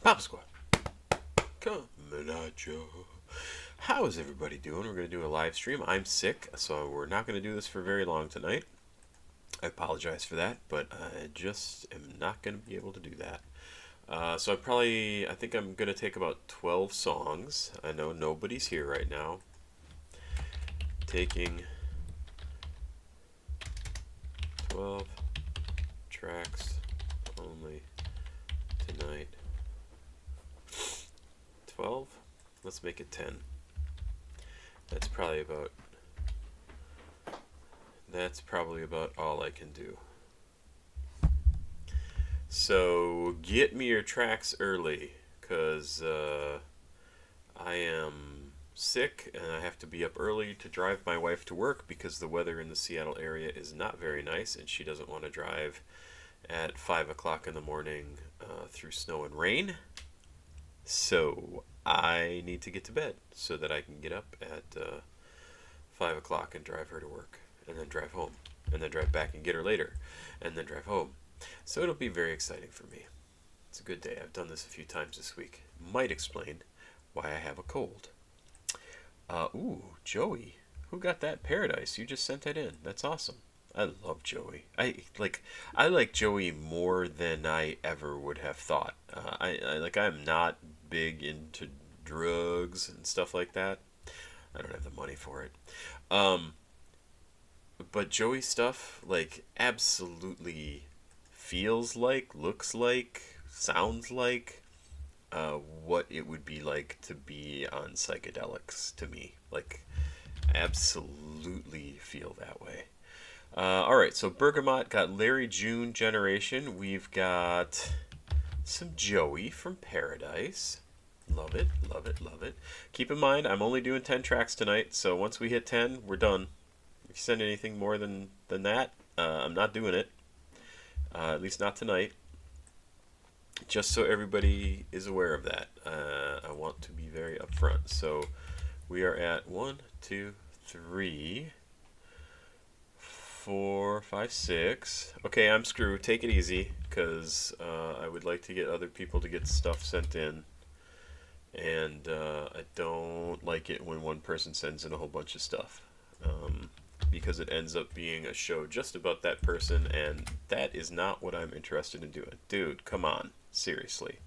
Pop Squad, coming at you. How is everybody doing? We're going to do a live stream. I'm sick, so we're not going to do this for very long tonight. I apologize for that, but I just am not going to be able to do that. So I think I'm going to take about 12 songs. I know nobody's here right now. Taking 12 tracks only tonight. 12? Let's make it 10. That's probably about all I can do. So get me your tracks early, because I am sick and I have to be up early to drive my wife to work because the weather in the Seattle area is not very nice and she doesn't want to drive at 5 o'clock in the morning through snow and rain. So I need to get to bed so that I can get up at 5 o'clock and drive her to work, and then drive home, and then drive back and get her later, and then drive home. So it'll be very exciting for me. It's a good day. I've done this a few times this week. Might explain why I have a cold. Ooh, Joey. Who got that Paradise? You just sent that in. That's awesome. I love Joey. I like Joey more than I ever would have thought. I'm not big into drugs and stuff like that. I don't have the money for it. But Joey stuff, like, absolutely feels like, looks like, sounds like what it would be like to be on psychedelics to me. Like, absolutely feel that way. Alright, so Bergamot got Larry June Generation. We've got some Joey from Paradise. Love it, love it, love it. Keep in mind, I'm only doing 10 tracks tonight, so once we hit 10, we're done. If you send anything more than that, I'm not doing it. At least not tonight. Just so everybody is aware of that. I want to be very upfront. So we are at 1, 2, 3, 4, 5, 6. Okay, I'm screwed. Take it easy, because I would like to get other people to get stuff sent in. And I don't like it when one person sends in a whole bunch of stuff. Because it ends up being a show just about that person, and that is not what I'm interested in doing. Dude, come on. Seriously.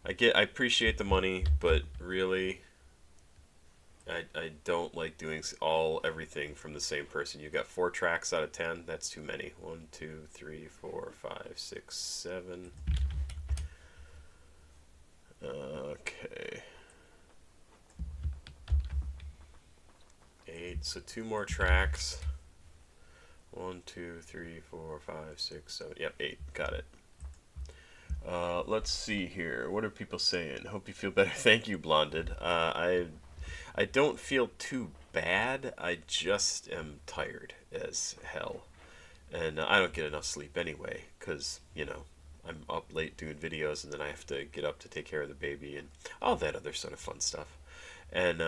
I appreciate the money, but really, I don't like doing everything from the same person. You got 4 tracks out of 10. That's too many. 1, 2, 3, 4, 5, 6, 7. Okay. 8. So 2 more tracks. 1, 2, 3, 4, 5, 6, 7. Yep, 8. Got it. Let's see here. What are people saying? Hope you feel better. Thank you, Blonded. I don't feel too bad. I just am tired as hell. And I don't get enough sleep anyway, because, I'm up late doing videos, and then I have to get up to take care of the baby and all that other sort of fun stuff. And,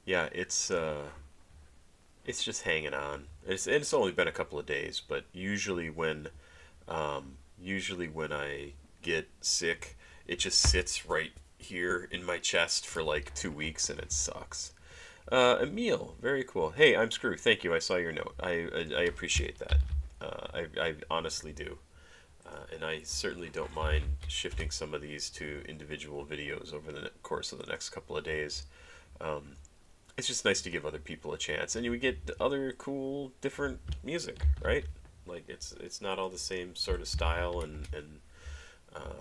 yeah, it's just hanging on. It's only been a couple of days, but usually when I get sick, it just sits right here in my chest for like 2 weeks, and it sucks. Emil, very cool. Hey, I'm Screw. Thank you. I saw your note. I appreciate that. I honestly do. And I certainly don't mind shifting some of these to individual videos over the course of the next couple of days. It's just nice to give other people a chance, and you get other cool, different music, right? Like, it's not all the same sort of style and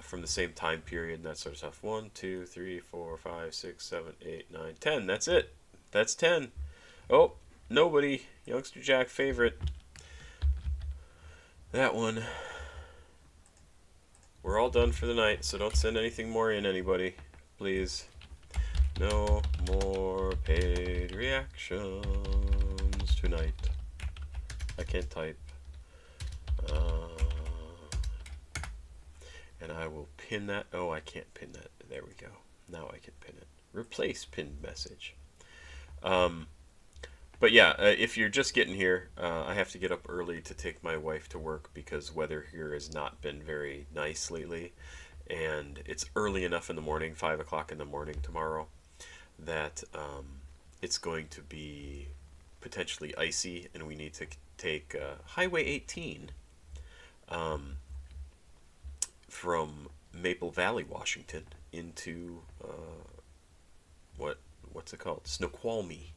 from the same time period and that sort of stuff. 1, 2, 3, 4, 5, 6, 7, 8, 9, 10. That's it. That's 10. Oh, nobody. Youngster Jack favorite. That one. We're all done for the night, so don't send anything more in, anybody. Please. No more paid reactions tonight. I can't type. And I will pin that. Oh, I can't pin that. There we go. Now I can pin it. Replace pinned message. But yeah, if you're just getting here, I have to get up early to take my wife to work because weather here has not been very nice lately. and it's early enough in the morning, 5 o'clock in the morning tomorrow, that it's going to be potentially icy, and we need to take Highway 18 from Maple Valley, Washington, into what's it called? Snoqualmie,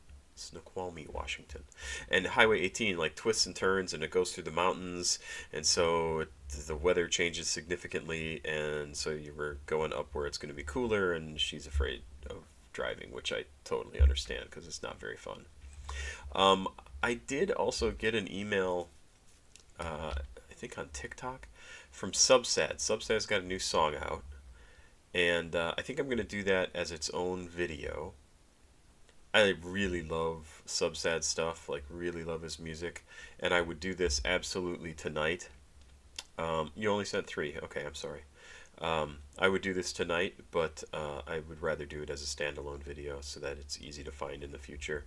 Washington. And Highway 18 like twists and turns, and it goes through the mountains, and so the weather changes significantly, and so you were going up where it's going to be cooler, and she's afraid of driving, which I totally understand because it's not very fun. I did also get an email, I think on TikTok, from Subsad. Subsad's got a new song out, and I think I'm going to do that as its own video. I really love Subsad stuff, like really love his music, and I would do this absolutely tonight. You only sent 3. Okay, I'm sorry. I would do this tonight, but I would rather do it as a standalone video so that it's easy to find in the future.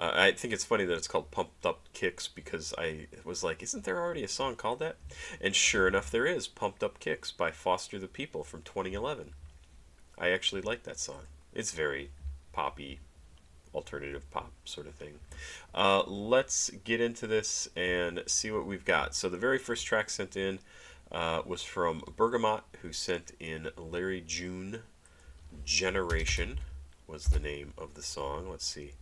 I think it's funny that it's called Pumped Up Kicks, because I was like, isn't there already a song called that? And sure enough, there is, Pumped Up Kicks by Foster the People from 2011. I actually like that song. It's very poppy, alternative pop sort of thing. Let's get into this and see what we've got. So the very first track sent in was from Bergamot, who sent in Larry June. Generation was the name of the song. Let's see.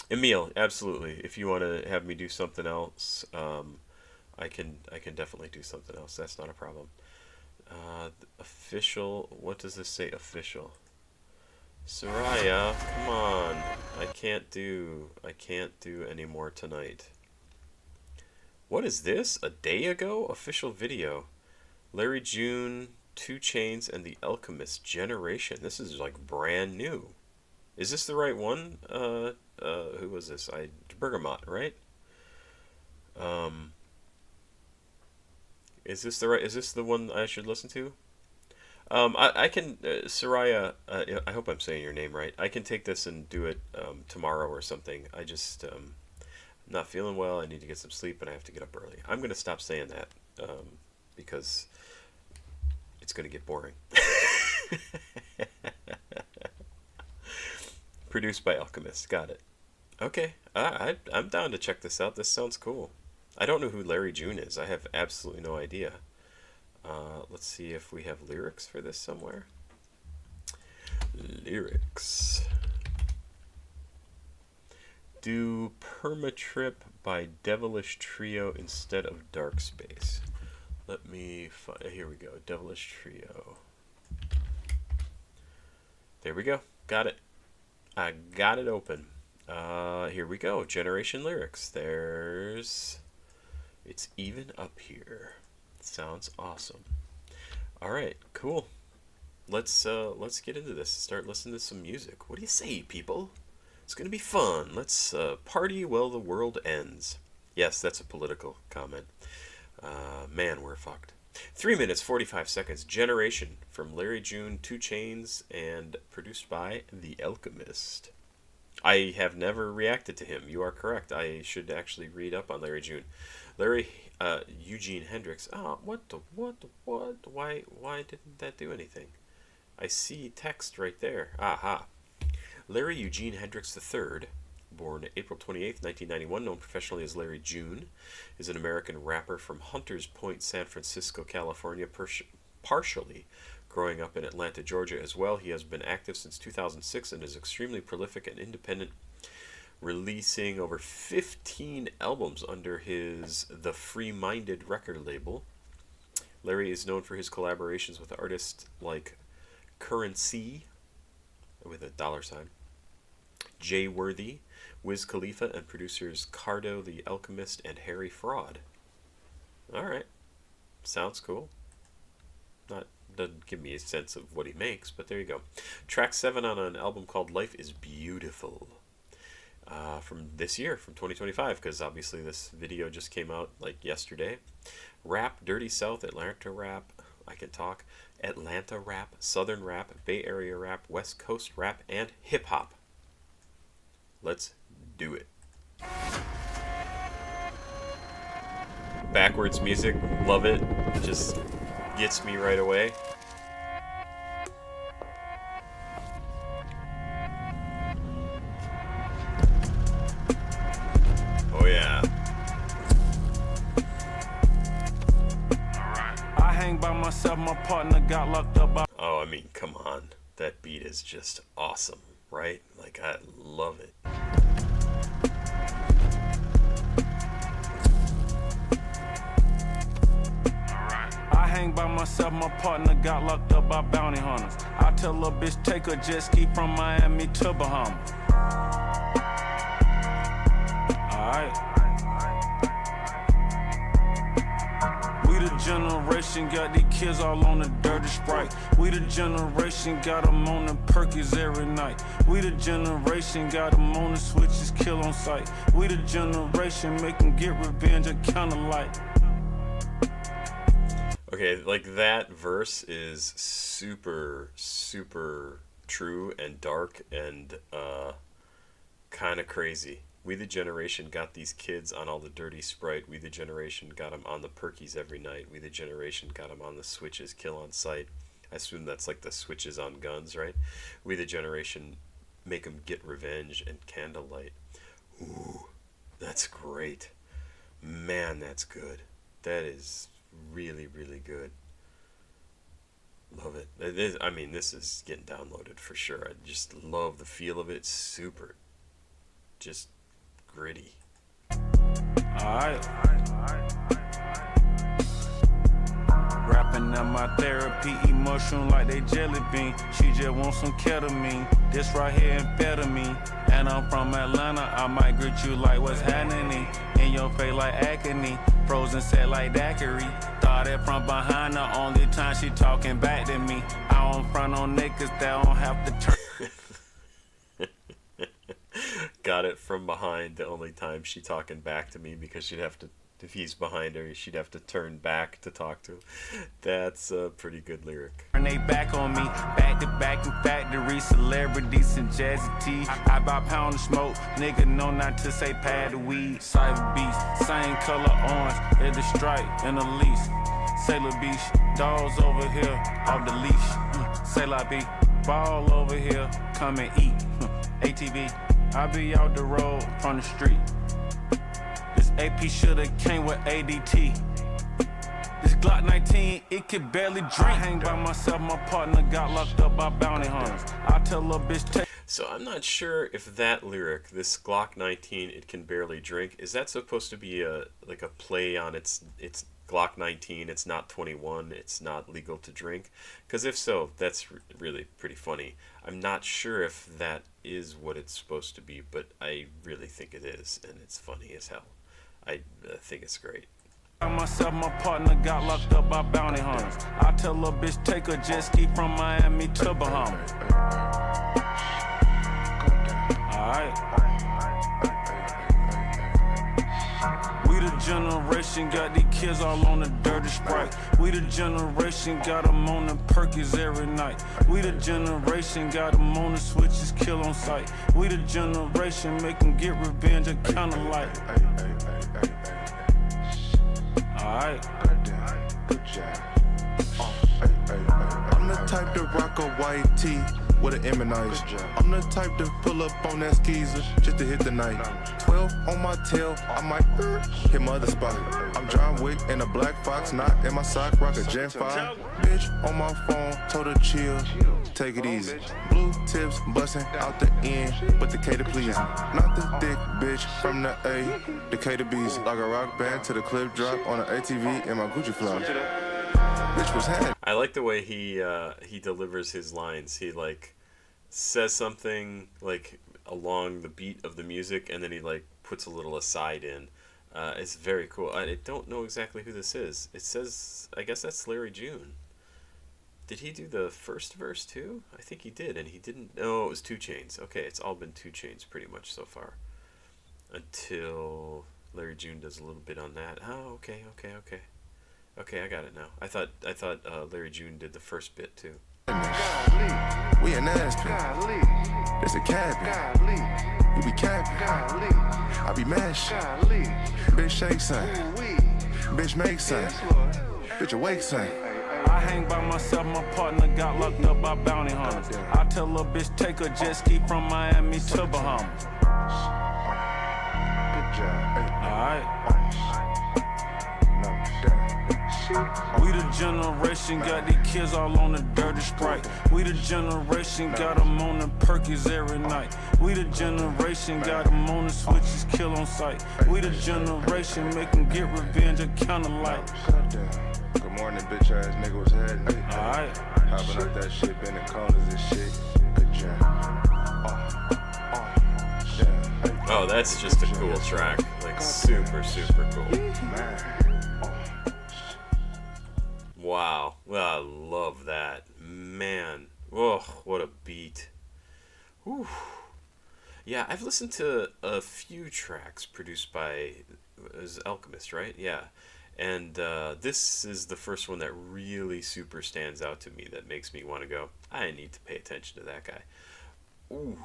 Emil, absolutely. If you want to have me do something else, I can definitely do something else. That's not a problem. Official. What does this say? Official. Soraya, come on. I can't do any more tonight. What is this? A day ago? Official video. Larry June, 2 Chainz, and the Alchemist. Generation. This is like brand new. Is this the right one? Who was this? Bergamot, right? Is this the one I should listen to? I can, Soraya, I hope I'm saying your name right. I can take this and do it tomorrow or something. I just, I'm not feeling well. I need to get some sleep, and I have to get up early. I'm going to stop saying that because it's going to get boring. Produced by Alchemist. Got it. Okay. I'm down to check this out. This sounds cool. I don't know who Larry June is. I have absolutely no idea. Let's see if we have lyrics for this somewhere. Lyrics. Do Permatrip by Devilish Trio instead of Dark Space. Let me find. Here we go. Devilish Trio. There we go. Got it. I got it open. Here we go. Generation lyrics. It's even up here. Sounds awesome. All right, cool. Let's get into this. Start listening to some music. What do you say, people? It's gonna be fun. Let's party while the world ends. Yes, that's a political comment. Man, we're fucked. 3 minutes 45 seconds. Generation from Larry June, 2 Chainz, and produced by The Alchemist. I have never reacted to him. You are correct. I should actually read up on Larry June. Larry Eugene Hendrix. What? Why didn't that do anything? I see text right there. Aha. Larry Eugene Hendrix III, born April 28th, 1991, known professionally as Larry June, is an American rapper from Hunters Point, San Francisco, California, partially growing up in Atlanta, Georgia as well. He has been active since 2006 and is extremely prolific and independent, releasing over 15 albums under his The Free Minded record label. Larry is known for his collaborations with artists like Currency, with a $, Jay Worthy, Wiz Khalifa, and producers Cardo, The Alchemist, and Harry Fraud. Alright. Sounds cool. Doesn't give me a sense of what he makes, but there you go. Track 7 on an album called Life is Beautiful. From this year, from 2025, because obviously this video just came out like yesterday. Rap, Dirty South, Atlanta rap, I can talk, Atlanta rap, Southern rap, Bay Area rap, West Coast rap, and hip hop. Let's do it. backwards music, love it. It just gets me right away. Oh yeah. I hang by myself, my partner got locked up by... Oh, I mean, come on. That beat is just awesome, right? Like, I love it. I hang by myself, my partner got locked up by bounty hunters. I tell a bitch take a jet ski from Miami to Bahamas. Alright. We the generation got these kids all on the dirty Sprite. We the generation got them on the Perkies every night. We the generation got them on the switches, kill on sight. We the generation make them get revenge and kinda like. Okay, like that verse is super, super true and dark and kind of crazy. We the generation got these kids on all the dirty Sprite. We the generation got them on the Perkies every night. We the generation got them on the switches, kill on sight. I assume that's like the switches on guns, right? We the generation make them get revenge and candlelight. Ooh, that's great. Man, that's good. That is really, really good. Love it. I mean, this is getting downloaded for sure. I just love the feel of it. Super. Just gritty. Alright. Rapping at my therapy, eat mushroom like they jelly bean. She just wants some ketamine. This right here amphetamine. And I'm from Atlanta, I might greet you like what's happening. In your face like acne, frozen set like daiquiri. Started from behind, the only time she talking back to me. I don't front on niggas that don't have to turn. Got it from behind, the only time she talking back to me, because she'd have to, if he's behind her, she'd have to turn back to talk to him. That's a pretty good lyric. Turn they back on me, back to back in factory, celebrities and jazzy tea. I buy pound of smoke, nigga know not to say pad of weed. Cyber beast, same color orange, at the stripe and the lease. Sailor Beach, dogs over here, off the leash. Sailor B, ball over here, come and eat. ATV, I be out the road from the street. This AP shoulda came with ADT. This Glock 19, it could barely drink. I hang by myself, my partner got locked up by bounty hunters. I tell a bitch take. So I'm not sure if that lyric, this Glock 19, it can barely drink, is that supposed to be a like a play on its Glock 19, it's not 21, it's not legal to drink? Because if so, that's really pretty funny. I'm not sure if that is what it's supposed to be, but I really think it is, and it's funny as hell. I think it's great. Myself, my partner got locked up by bounty hunters. I tell a bitch take a jet ski from Miami to Bahamas. Alright. We the generation got these kids all on the dirty Sprite. We the generation got them on the Perkies every night. We the generation got them on the switches, kill on sight. We the generation make them get revenge and kinda like. Alright. Good job. I'm the type to rock a white tee with an M&I's. I'm the type to pull up on that skeezer just to hit the night. 12 on my tail, I might hit my other spot. I'm John Wick in a black fox, not in my sock, rock a Gen 5. Bitch on my phone, told her chill, take it easy. Blue tips busting out the end, but the K to please. Not the thick bitch from the A, the K to B's. Like a rock band to the clip drop on an ATV in my Gucci flop. Bitch was had. I like the way he delivers his lines. He like says something like along the beat of the music, and then he like puts a little aside in. It's very cool. I don't know exactly who this is. It says, I guess that's Larry June. Did he do the first verse too? I think he did, and he didn't. No, it was 2 Chainz. Okay, it's all been 2 Chainz pretty much so far. Until Larry June does a little bit on that. Oh, okay. Okay, I got it now. I thought Larry June did the first bit too. We in Aspen. There's a cabin. You be capping. I be mashing. Big shake son. Bitch, make sense. Bitch, awake, son. I hang by myself, my partner got locked up by bounty hunters. I tell a bitch take a jet ski from Miami to Bahamas. Good job. Alright. We the generation got these kids all on the dirty Sprite. We the generation got them on the Perkies every night. We the generation got them on the switches, kill on sight. We the generation make them get revenge at candlelight. Good morning, bitch ass nigga was heading. Alright. Hopping out that shit, bending corners and shit. Good job. Oh, that's just a cool track. Like, super, super cool. Wow. Well, I love that. Man. Oh, what a beat. Whew. Yeah, I've listened to a few tracks produced by Alchemist, right? Yeah. And this is the first one that really super stands out to me that makes me want to go, I need to pay attention to that guy. Ooh.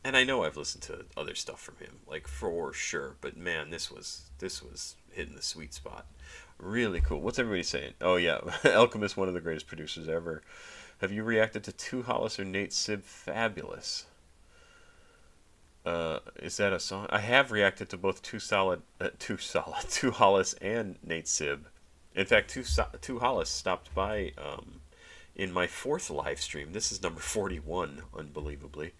And I know I've listened to other stuff from him, like for sure, but man, this was hitting the sweet spot. Really cool. What's everybody saying? Oh yeah, Alchemist, one of the greatest producers ever. Have you reacted to Two Hollis or Nate Sib? Fabulous. Is that a song? I have reacted to both Two Hollis and Nate Sib. In fact, Two Hollis stopped by in my 4th live stream. This is number 41, unbelievably.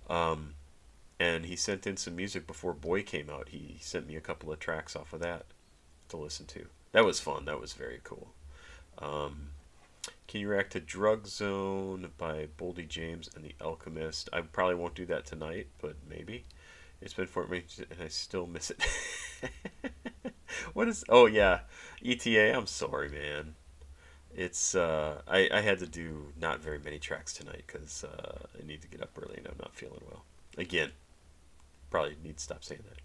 And he sent in some music before Boy came out. He sent me a couple of tracks off of that to listen to. That was fun. That was very cool. Can you react to Drug Zone by Boldy James and the Alchemist? I probably won't do that tonight, but maybe. It's been 4 minutes and I still miss it. What is... Oh, yeah. ETA, I'm sorry, man. It's... I had to do not very many tracks tonight because I need to get up early and I'm not feeling well. Again, probably need to stop saying that.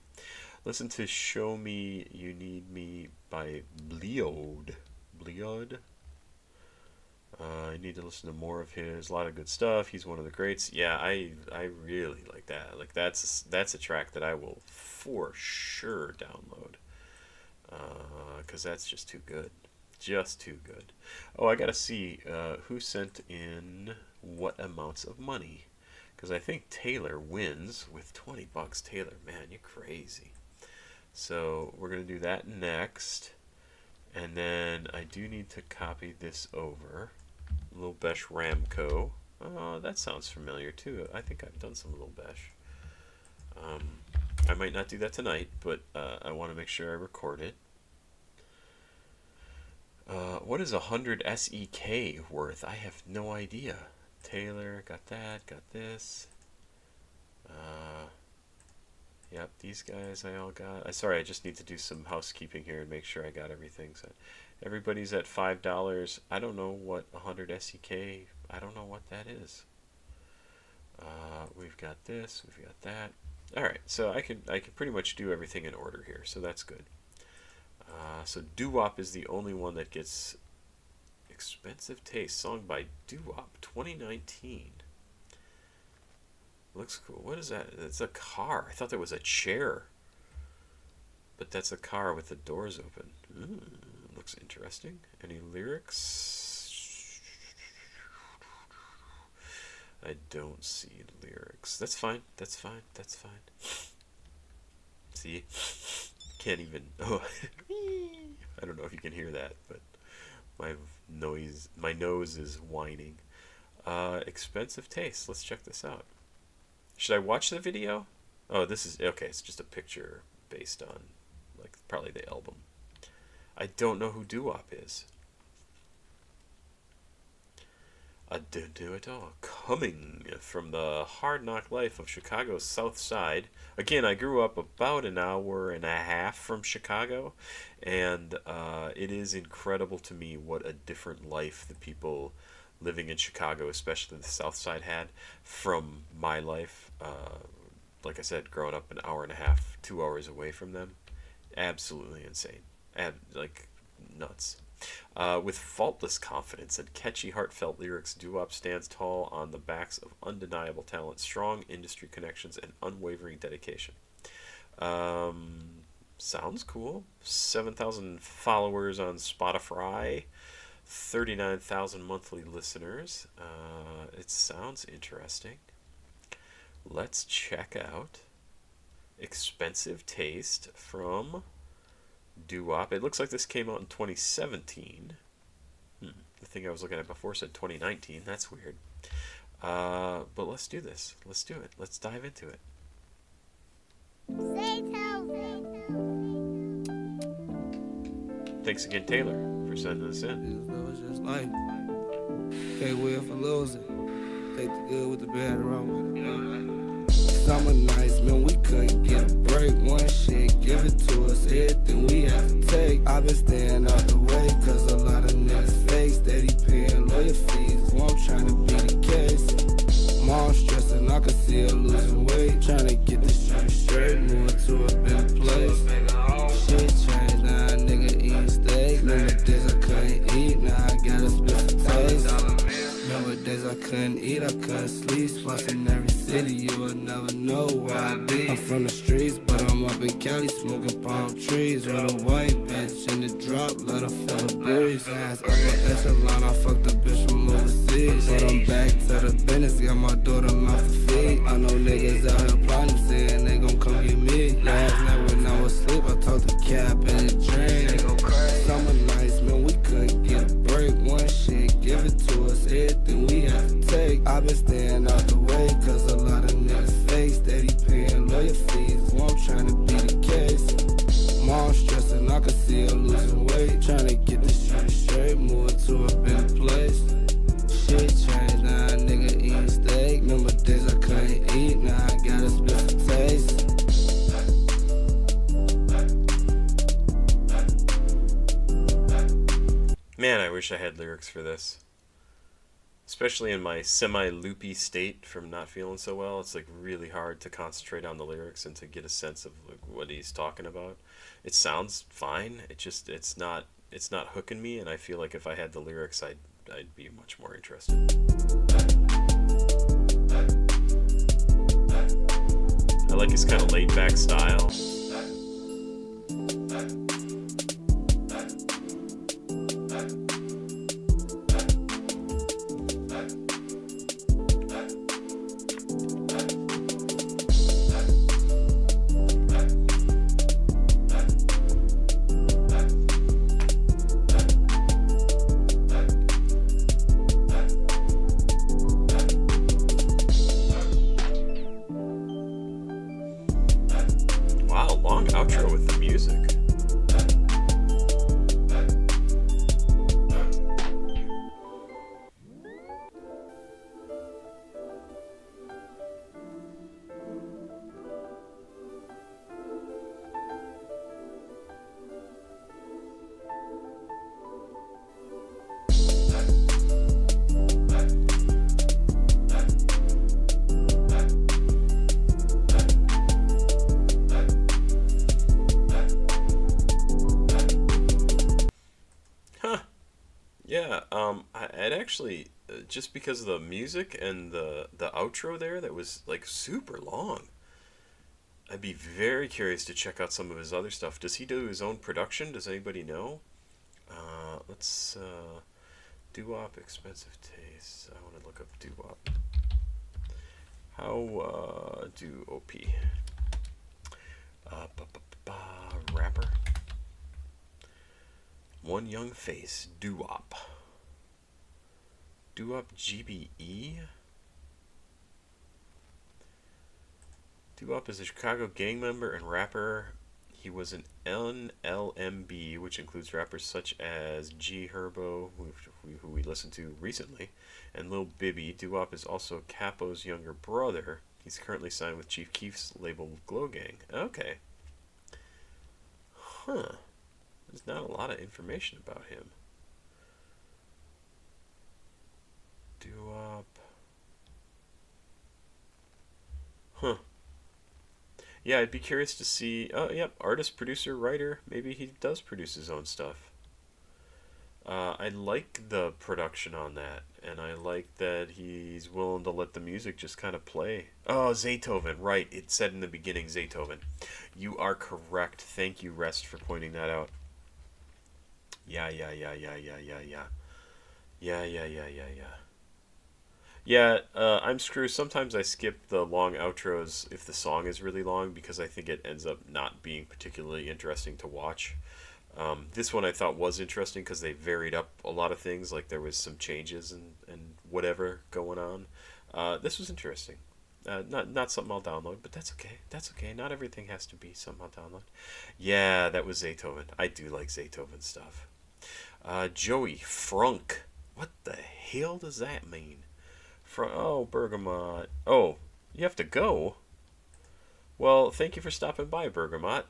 Listen to Show Me You Need Me by Bleod. Bleod? I need to listen to more of his. A lot of good stuff. He's one of the greats. Yeah, I really like that. Like that's a track that I will for sure download. Because that's just too good. Just too good. Oh, I gotta see who sent in what amounts of money. Because I think Taylor wins with $20. Taylor, man, you're crazy. So we're going to do that next. And then I do need to copy this over. Lil Besh Ramco. Oh, that sounds familiar too. I think I've done some Lil Besh. I might not do that tonight, but I want to make sure I record it. What is 100 SEK worth? I have no idea. Taylor, got that, got this. Yep, these guys I all got. Sorry, I just need to do some housekeeping here and make sure I got everything. So everybody's at $5. I don't know what 100 SEK, I don't know what that is. We've got this, we've got that. Alright, so I can pretty much do everything in order here, so that's good. So DooWop is the only one that gets Expensive Taste, song by DooWop, 2019. Looks cool. What is that? It's a car. I thought there was a chair. But that's a car with the doors open. Looks interesting. Any lyrics? I don't see lyrics. That's fine. That's fine. That's fine. See? Can't even... Oh. I don't know if you can hear that, but my nose is whining. Expensive Taste. Let's check this out. Should I watch the video? Oh, this is... Okay, it's just a picture based on, like, probably the album. I don't know who DooWop is. I don't know at all. Coming from the hard knock life of Chicago's South Side. Again, I grew up about an hour and a half from Chicago, and it is incredible to me what a different life the people living in Chicago, especially the South Side, had from my life. Like I said, growing up an hour and a half, 2 hours away from them. Absolutely insane. Like, nuts. With faultless confidence and catchy, heartfelt lyrics, DooWop stands tall on the backs of undeniable talent, strong industry connections, and unwavering dedication. Sounds cool. 7,000 followers on Spotify. 39,000 monthly listeners. It sounds interesting. Let's check out Expensive Taste from DooWop. It looks like this came out in 2017. The thing I was looking at before said 2019. That's weird. But let's do this. Let's do it. Let's dive into it. Thanks again, Taylor, for sending this in. It's just life. Can't win for losing. Take the good with the bad around. Summer nights, man, we couldn't get a break. One shit, give it to us, everything we have to take. I've been staying out the way, cause a lot of niggas fake. Steady paying lawyer fees, so I'm trying to beat the case. Mom stressing, I can see her losing weight. Trying to get this shit straight, moving to a better place. Shit changed, now a nigga eating steak. Remember days I couldn't eat, now I got a special taste. Remember days I couldn't eat, I couldn't sleep. Spots in every city, you will never know where I be. I'm from the streets, but I'm up in Cali, smoking palm trees. With a white bitch in the drop, let her feel the breeze. Ass up an echelon, I fucked the bitch from overseas. But I'm back to the business, got my daughter mouth to feed. I know niggas out here plotting, saying they gon' come get me. Last night when I was asleep, I talked to Cap in the dream. Summer nights, man, we couldn't get a break. One shit, give it to us, everything we have to take. I've been staying out the way, cause a lot of niggas fake. Steady paying lawyer fees, so I'm trying to beat the case. Mom stressing, I can see her losing weight. Trying to get this shit straight, moving to a better place. Shit changed, now a nigga eating steak. Remember days I couldn't eat, now I got a special taste. Man, I wish I had lyrics for this. Especially in my semi-loopy state from not feeling so well. It's like really hard to concentrate on the lyrics and to get a sense of like what he's talking about. It sounds fine. It's not hooking me, and I feel like if I had the lyrics I'd be much more interested. I like his kind of laid back style. Outro with the music. I'd actually, just because of the music and the outro there, that was like super long. I'd be very curious to check out some of his other stuff. Does he do his own production? Does anybody know? Let's DooWop Expensive Taste. I want to look up DooWop. How do OP? Rapper. One Young Face. DooWop. DooWop GBE. DooWop is a Chicago gang member and rapper. He was an NLMB, which includes rappers such as G Herbo, who we listened to recently, and Lil Bibby. DooWop is also Capo's younger brother. He's currently signed with Chief Keef's label Glow Gang. Okay. Huh. There's not a lot of information about him. DooWop. Huh. Yeah, I'd be curious to see. Oh, yep, artist, producer, writer. Maybe he does produce his own stuff. I like the production on that, and I like that he's willing to let the music just kind of play. Oh, Zaytoven, right. It said in the beginning, Zaytoven. You are correct. Thank you, Rest, for pointing that out. Yeah. Yeah, I'm screwed. Sometimes I skip the long outros if the song is really long because I think it ends up not being particularly interesting to watch. This one I thought was interesting because they varied up a lot of things, like there was some changes and whatever going on. This was interesting. Not something I'll download, but that's okay. That's okay. Not everything has to be something I'll download. Yeah, that was Zaytoven. I do like Zaytoven stuff. Joeyy, Frunk. What the hell does that mean? Oh, Bergamot. Oh, you have to go? Well, thank you for stopping by, Bergamot.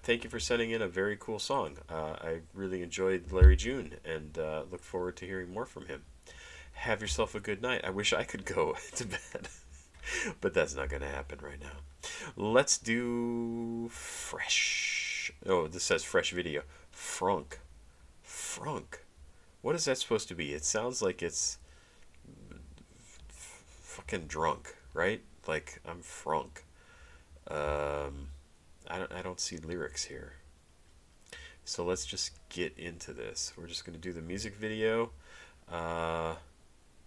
Thank you for sending in a very cool song. I really enjoyed Larry June and look forward to hearing more from him. Have yourself a good night. I wish I could go to bed, but that's not going to happen right now. Let's do fresh. Oh, this says fresh video. Frunk. What is that supposed to be? It sounds like it's fucking drunk, right? Like I'm frunk. I don't see lyrics here. So let's just get into this. We're just gonna do the music video.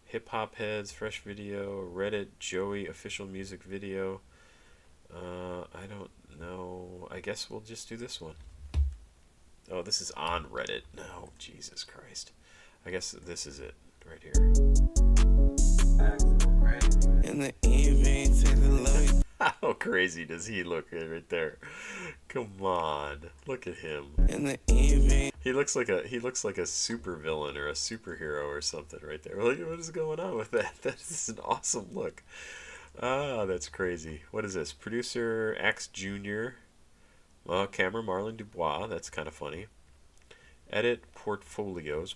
Hip Hop Heads, fresh video, Reddit, Joeyy official music video. I don't know. I guess we'll just do this one. Oh, this is on Reddit. No, Jesus Christ. I guess this is it right here. In the evening, take the low. How crazy does he look right there? Come on, look at him. In the evening, He looks like a super villain or a superhero or something right there. Like, what is going on with that? That is an awesome look. Ah, that's crazy. What is this? Producer Axe Jr. Camera Marlon Dubois. That's kind of funny. Edit portfolios.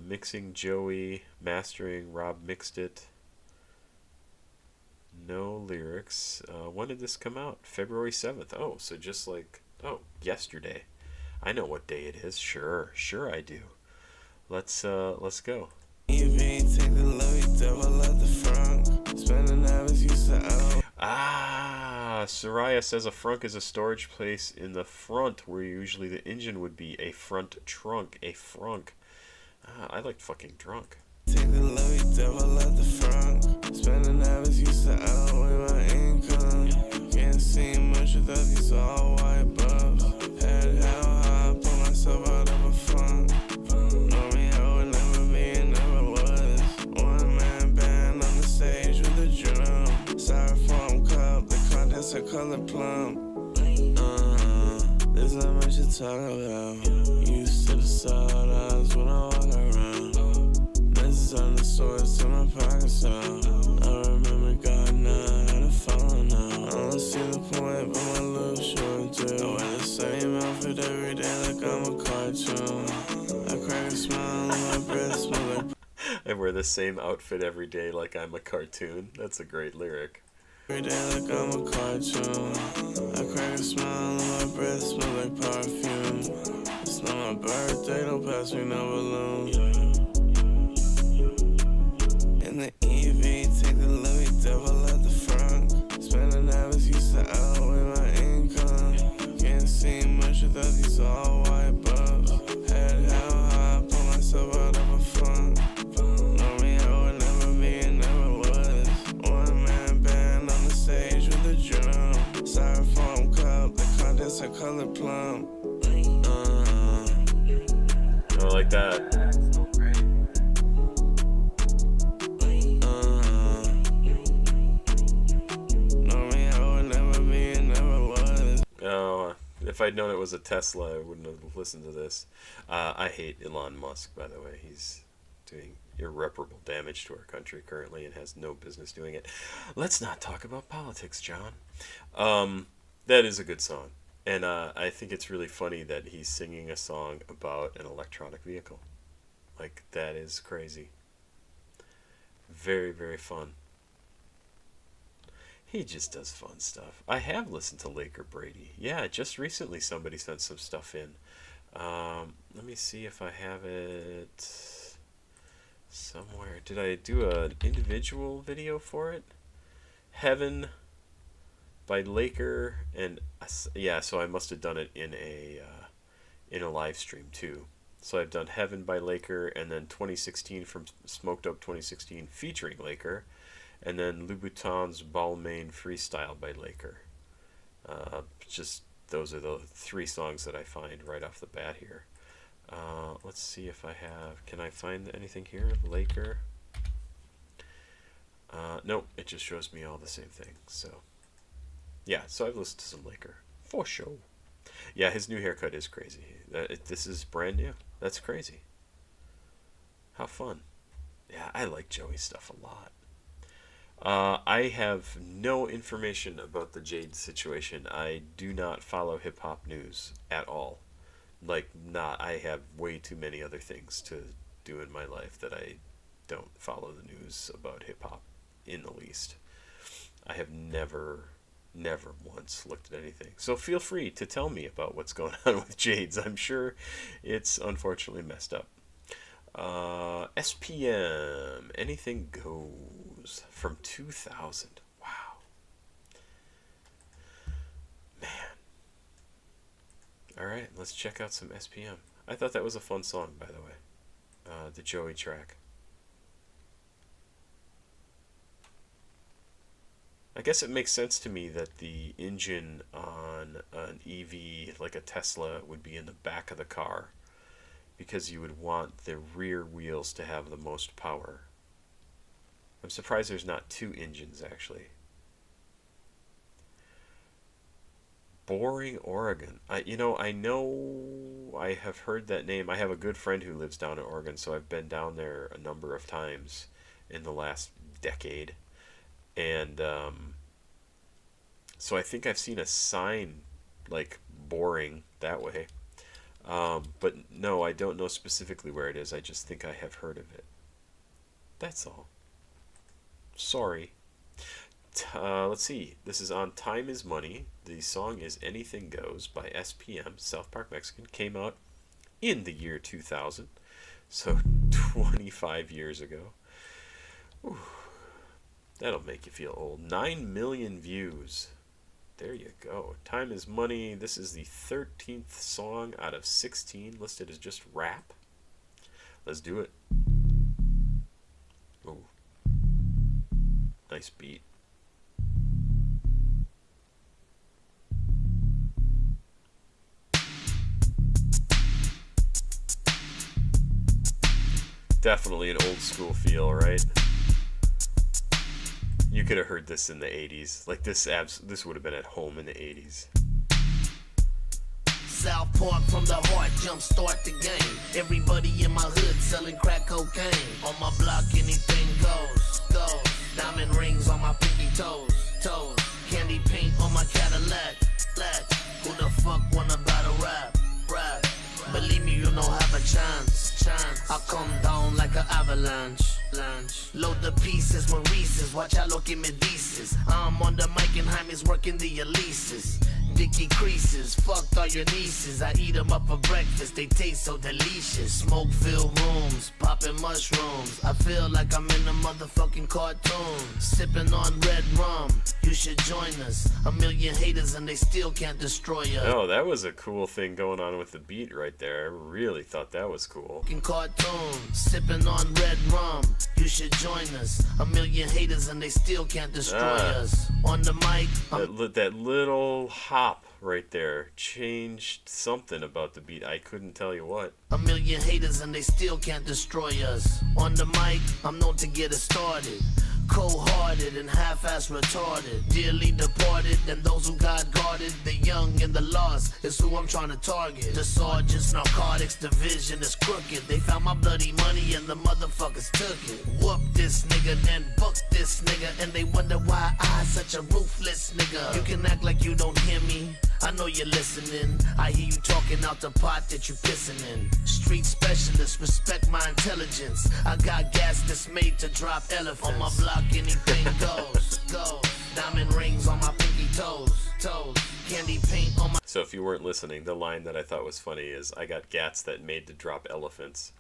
Mixing Joeyy. Mastering Rob Mixed It. No lyrics. When did this come out? February 7th. Oh, so just like, yesterday. I know what day it is. Sure I do. Let's go. evening, take the low, double up the front. Spending hours used to out. Soraya says a frunk is a storage place in the front where usually the engine would be. A front trunk. A frunk. I like fucking drunk. Take the low, double up the front. Spending hours used to outweigh my income. Can't see much without these all white buffs. Head held high, pull myself out of a funk. Know me, I would never be and never was. One man band on the stage with a drum. Styrofoam cup, the contents are colored plum. There's not much to talk about. Used to the sawdust when I walk around. Messages on the source to my pockets out. I remember God now, how to follow now. I don't see the point, but my little short too. I wear the same outfit every day like I'm a cartoon. I crack a smile on my breath, smell like I wear the same outfit every day like I'm a cartoon. That's a great lyric. every day like I'm a cartoon. I crack a smile on my breath, smell like perfume. It's not my birthday, don't pass me no balloon. In the EV, take the Louis double at the front. Spending hours used to outweigh my income. Can't see much without these all white buffs. Head held high, pull myself out of a funk. Know me, I would never be and never was. One man band on the stage with a drum. Styrofoam cup, the contents are colored plum. I like that. If I'd known it was a Tesla, I wouldn't have listened to this. I hate Elon Musk, by the way. He's doing irreparable damage to our country currently and has no business doing it. Let's not talk about politics, John. That is a good song. And I think it's really funny that he's singing a song about an electronic vehicle. Like, that is crazy. Very, very fun. He just does fun stuff. I have listened to Laker Brady. Yeah, just recently somebody sent some stuff in. Let me see if I have it somewhere. Did I do an individual video for it? Heaven by Laker, and yeah, so I must have done it in a live stream too. So I've done Heaven by Laker, and then 2016 from Smoked Up 2016 featuring Laker, and then Louboutin's Balmain Freestyle by Laker. Just those are the three songs that I find right off the bat here. Let's see if I have. Can I find anything here? Laker. Nope, it just shows me all the same thing. So, yeah, so I've listened to some Laker for sure. Yeah, his new haircut is crazy. This is brand new. That's crazy. How fun. Yeah, I like Joey's stuff a lot. I have no information about the Jade situation. I do not follow hip-hop news at all. Like, I have way too many other things to do in my life that I don't follow the news about hip-hop in the least. I have never once looked at anything. So feel free to tell me about what's going on with Jade's. I'm sure it's unfortunately messed up. SPM, Anything Goes, from 2000. Wow. Man. Alright, let's check out some SPM. I thought that was a fun song, by the way. The Joeyy track. I guess it makes sense to me that the engine on an EV, like a Tesla, would be in the back of the car, because you would want the rear wheels to have the most power. I'm surprised there's not two engines, actually. Boring, Oregon. I know I have heard that name. I have a good friend who lives down in Oregon, so I've been down there a number of times in the last decade. And so I think I've seen a sign like boring that way. But no, I don't know specifically where it is. I just think I have heard of it. That's all. Sorry. Let's see. This is on Time Is Money. The song is Anything Goes by SPM, South Park Mexican. Came out in the year 2000. So 25 years ago. Whew. That'll make you feel old. 9 million views. There you go. Time Is Money. This is the 13th song out of 16 listed as just rap. Let's do it. Oh. Nice beat. Definitely an old school feel, right? You could have heard this in the 80s. Like this would have been at home in the 80s. South Park from the heart, jumpstart the game. Everybody in my hood selling crack cocaine. On my block, anything goes. Diamond rings on my pinky toes. Candy paint on my Cadillac. Who the fuck wanna battle rap? Believe me, you don't have a chance. I come down like an avalanche. Load the pieces, Maurice's. Watch out, look at me dices. I'm on the mic and Jaime's working the Elises. Dicky creases, fucked all your nieces. I eat them up for breakfast, they taste so delicious. Smoke-filled rooms, popping mushrooms. I feel like I'm in a motherfucking cartoon. Sipping on red rum, you should join us. A million haters and they still can't destroy us. Oh, that was a cool thing going on with the beat right there. I really thought that was cool. Cartoon, sipping on red rum, you should join us. A million haters and they still can't destroy us. On the mic, that little hop right there changed something about the beat. I couldn't tell you what. A million haters and they still can't destroy us. On the mic, I'm known to get it started. Cold-hearted and half-ass retarded. Dearly departed and those who got guarded. The young and the lost is who I'm trying to target. The sergeant's narcotics division is crooked. They found my bloody money and the motherfuckers took it. Whoop this nigga, then book this nigga. And they wonder why I such a ruthless nigga. You can act like you don't hear me. I know you're listening. I hear you talking out the pot that you pissing in. Street specialist, respect my intelligence. I got gas that's made to drop elephants. On my block, anything goes. Diamond rings on my pinky toes, toes. Candy paint on my... So if you weren't listening, the line that I thought was funny is, I got gats that made to drop elephants.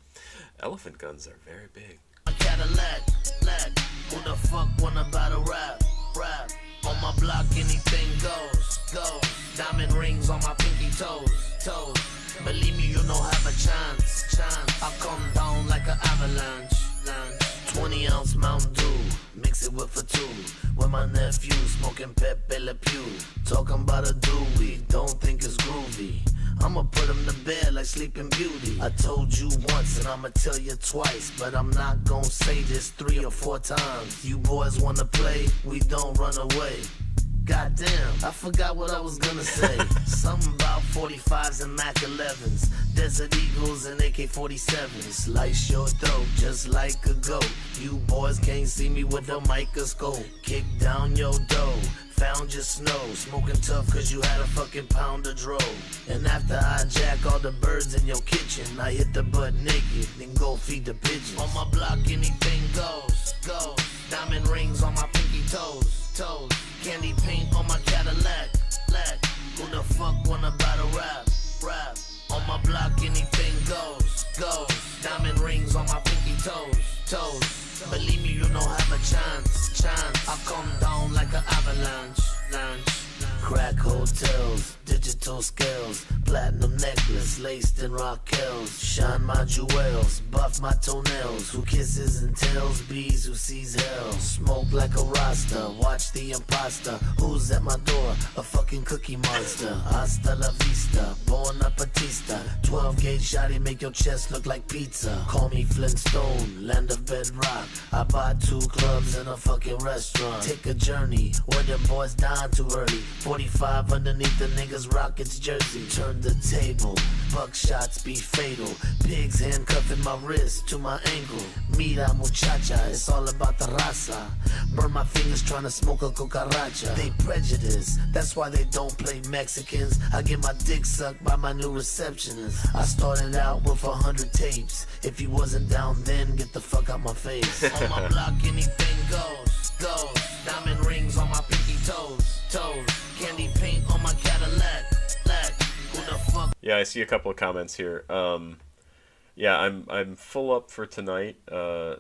Elephant guns are very big. Cadillac, lack. Who the fuck wanna battle rap? Rap. On my block, anything goes, goes. Diamond rings on my pinky toes, toes. Believe me, you don't have a chance, chance. I come down like an avalanche, lanche. 20-ounce Mountain Dew, mix it with a two. With my nephew, smoking Pepe Le Pew. Talking about a Dewey, don't think it's groovy. I'ma put him to bed like Sleeping Beauty. I told you once and I'ma tell you twice, but I'm not gonna say this 3 or 4 times. You boys wanna play, we don't run away. Goddamn, I forgot what I was gonna say. Something about 45s and Mac 11s, Desert Eagles and AK-47s. Slice your throat just like a goat. You boys can't see me with a microscope. Kick down your dough, found your snow. Smoking tough cause you had a fucking pound of dro. And after I jack all the birds in your kitchen, I hit the butt naked, then go feed the pigeons. On my block anything goes, goes. Diamond rings on my pinky toes, toes. Candy paint on my Cadillac, lack. Who the fuck wanna battle rap, rap? On my block anything goes, goes. Diamond rings on my pinky toes, toes. Believe me, you don't have a chance, chance. I come down like an avalanche, lanche. Crack hotels, digital scales, platinum necklace laced in Raquel's. Shine my jewels, buff my toenails. Who kisses and tells bees who sees hell. Smoke like a Rasta, watch the imposter. Who's at my door? A fucking cookie monster. Hasta la vista, bon appetista. 12 gauge shotty make your chest look like pizza. Call me Flintstone, land of bedrock. I buy 2 clubs and a fucking restaurant. Take a journey where them boys dying too early. 45 underneath the niggas Rockets jersey. Turn the table, buckshots be fatal. Pigs handcuffing my wrist to my ankle. Mira muchacha, it's all about the raza. Burn my fingers trying to smoke a cucaracha. They prejudice, that's why they don't play Mexicans. I get my dick sucked by my new receptionist. I started out with 100 tapes. If you wasn't down then, get the fuck out my face. On my block anything goes, goes. Diamond rings on my pinky toes, toes. Candy paint on my Cadillac, lack. Who the fuck? Yeah, I see a couple of comments here. Yeah, I'm full up for tonight.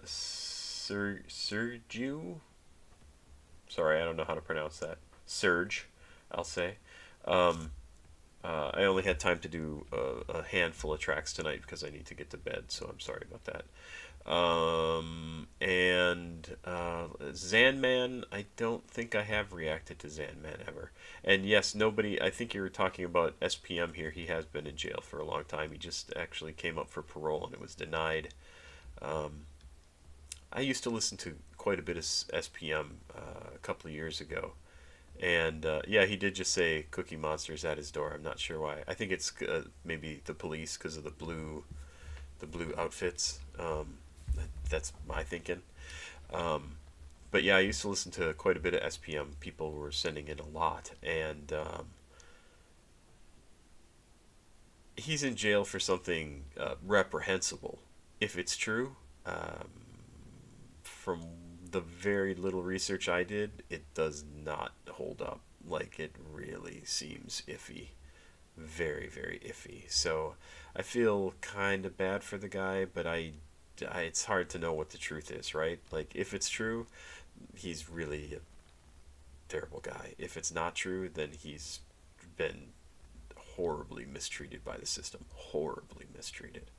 Sergio? Sorry, I don't know how to pronounce that. Serge, I'll say. I only had time to do a handful of tracks tonight because I need to get to bed, so I'm sorry about that. And Zanman, I don't think I have reacted to Zanman ever. And yes, nobody, I think you were talking about SPM here. He has been in jail for a long time. He just actually came up for parole and it was denied. I used to listen to quite a bit of SPM a couple of years ago. And yeah, he did just say Cookie Monster's at his door. I'm not sure why. I think it's maybe the police because of the blue outfits. That's my thinking. But yeah, I used to listen to quite a bit of SPM. People were sending in a lot. And he's in jail for something reprehensible. If it's true, from the very little research I did, it does not hold up. Like, it really seems iffy. Very, very iffy. So I feel kind of bad for the guy, but it's hard to know what the truth is, right? Like, if it's true, he's really a terrible guy. If it's not true, then he's been horribly mistreated by the system. Horribly mistreated.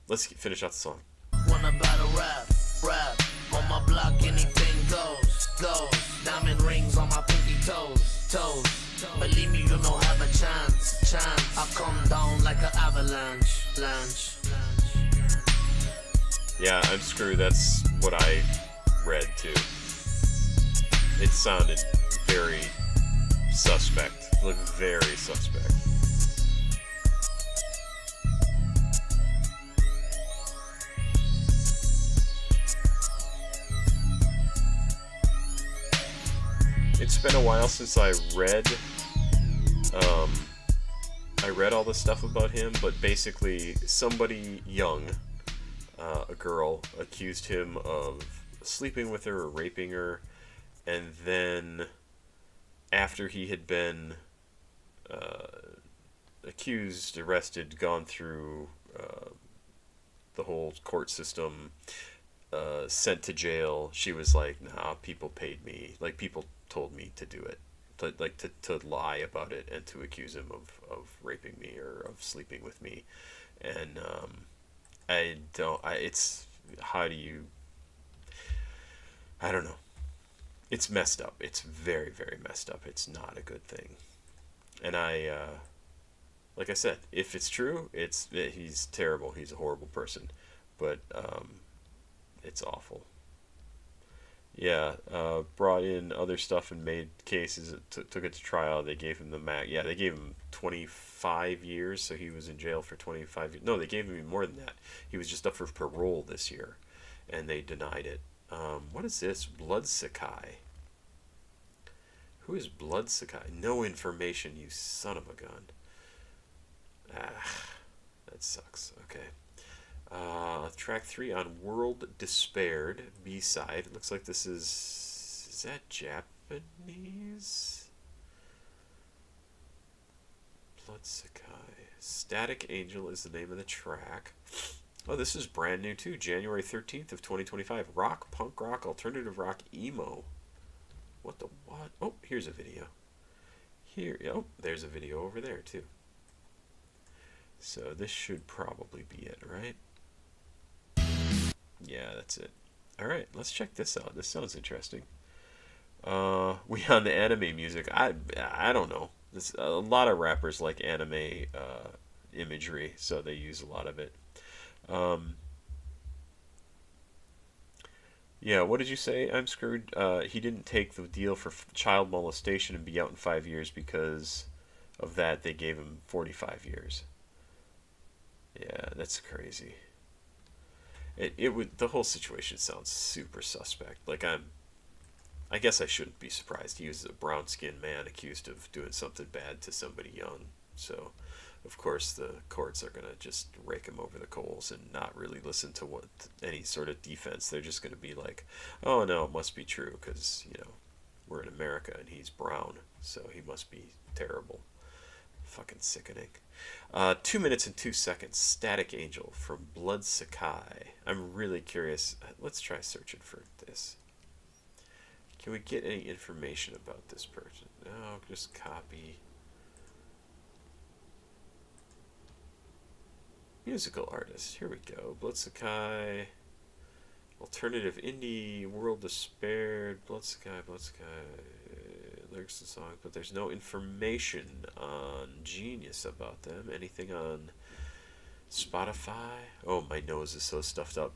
Let's finish out the song. Wanna battle rap, rap. On my block anything goes, goes. Diamond rings on my pinky toes, toes. Believe me, you don't have a chance, chance. I come down like an avalanche, lanche. Yeah, I'm screwed. That's what I read too. It sounded very suspect. Looked very suspect. It's been a while since I read all the stuff about him, but basically somebody young, a girl, accused him of sleeping with her or raping her, And then after he had been accused, arrested, gone through the whole court system, sent to jail, she was like, nah, people paid me. Like, people told me to do it. To lie about it and to accuse him of raping me or of sleeping with me. And how do you... I don't know. It's messed up. It's very, very messed up. It's not a good thing. And like I said, if it's true, he's terrible. He's a horrible person. But it's awful. Yeah, brought in other stuff and made cases. Took it to trial. They gave him they gave him 25 years, so he was in jail for 25 years. No, they gave him even more than that. He was just up for parole this year, and they denied it. What is this? Bloodsekai. Who is Bloodsekai? No information, you son of a gun. That sucks. Okay. Track 3 on World Despaired, B-side. It looks like this is that Japanese? Bloodsekai. Static Angel is the name of the track. Oh, this is brand new too. January 13th of 2025. Rock, punk rock, alternative rock, emo. What the what? Oh, here's a video. Oh, there's a video over there too. So this should probably be it, right? Yeah, that's it. Alright, let's check this out. This sounds interesting. We on the anime music. I don't know. A lot of rappers like anime imagery, so they use a lot of it. Yeah, what did you say? I'm screwed. He didn't take the deal for child molestation and be out in 5 years. Because of that, they gave him 45 years. Yeah, that's crazy. The whole situation sounds super suspect. Like, I guess I shouldn't be surprised. He was a brown-skinned man accused of doing something bad to somebody young. So, of course, the courts are going to just rake him over the coals and not really listen to any sort of defense. They're just going to be like, oh, no, it must be true because, we're in America and he's brown, so he must be terrible. Fucking sickening. 2 minutes and 2 seconds. Static Angel from Bloodsekai. I'm really curious. Let's try searching for this. Can we get any information about this person? No, just copy. Musical artist. Here we go. Bloodsekai. Alternative indie. World Despaired. Bloodsekai. Lyrics and songs, but there's no information on Genius about them. Anything on Spotify? Oh, my nose is so stuffed up.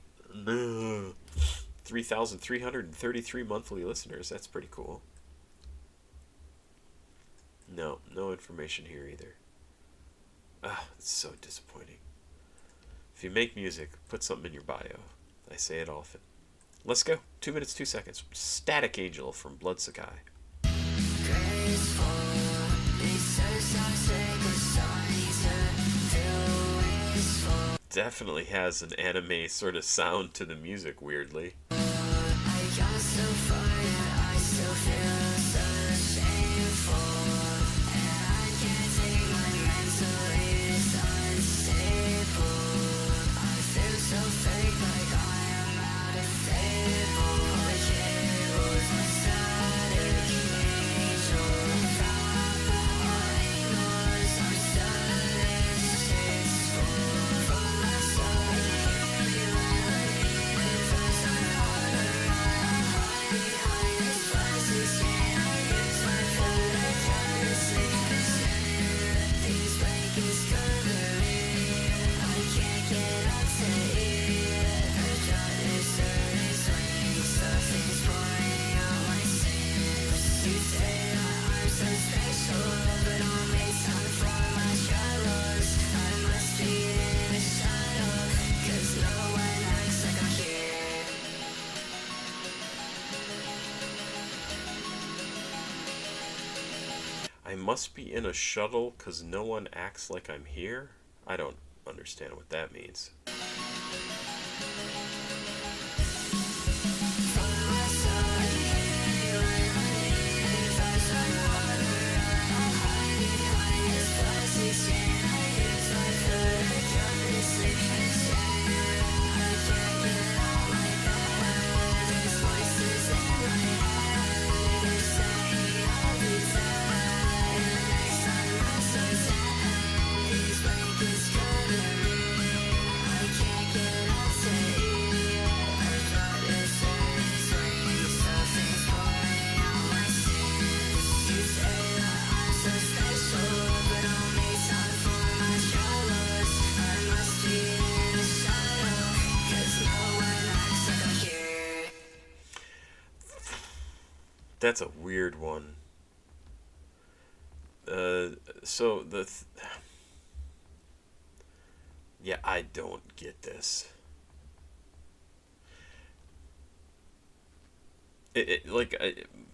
3,333 monthly listeners. That's pretty cool. No information here either. It's so disappointing. If you make music, put something in your bio. I say it often. Let's go. 2 minutes, 2 seconds. Static Angel from Bloodsekai. Definitely has an anime sort of sound to the music, weirdly. I must be in a shuttle because no one acts like I'm here? I don't understand what that means. That's a weird one. So yeah, I don't get this.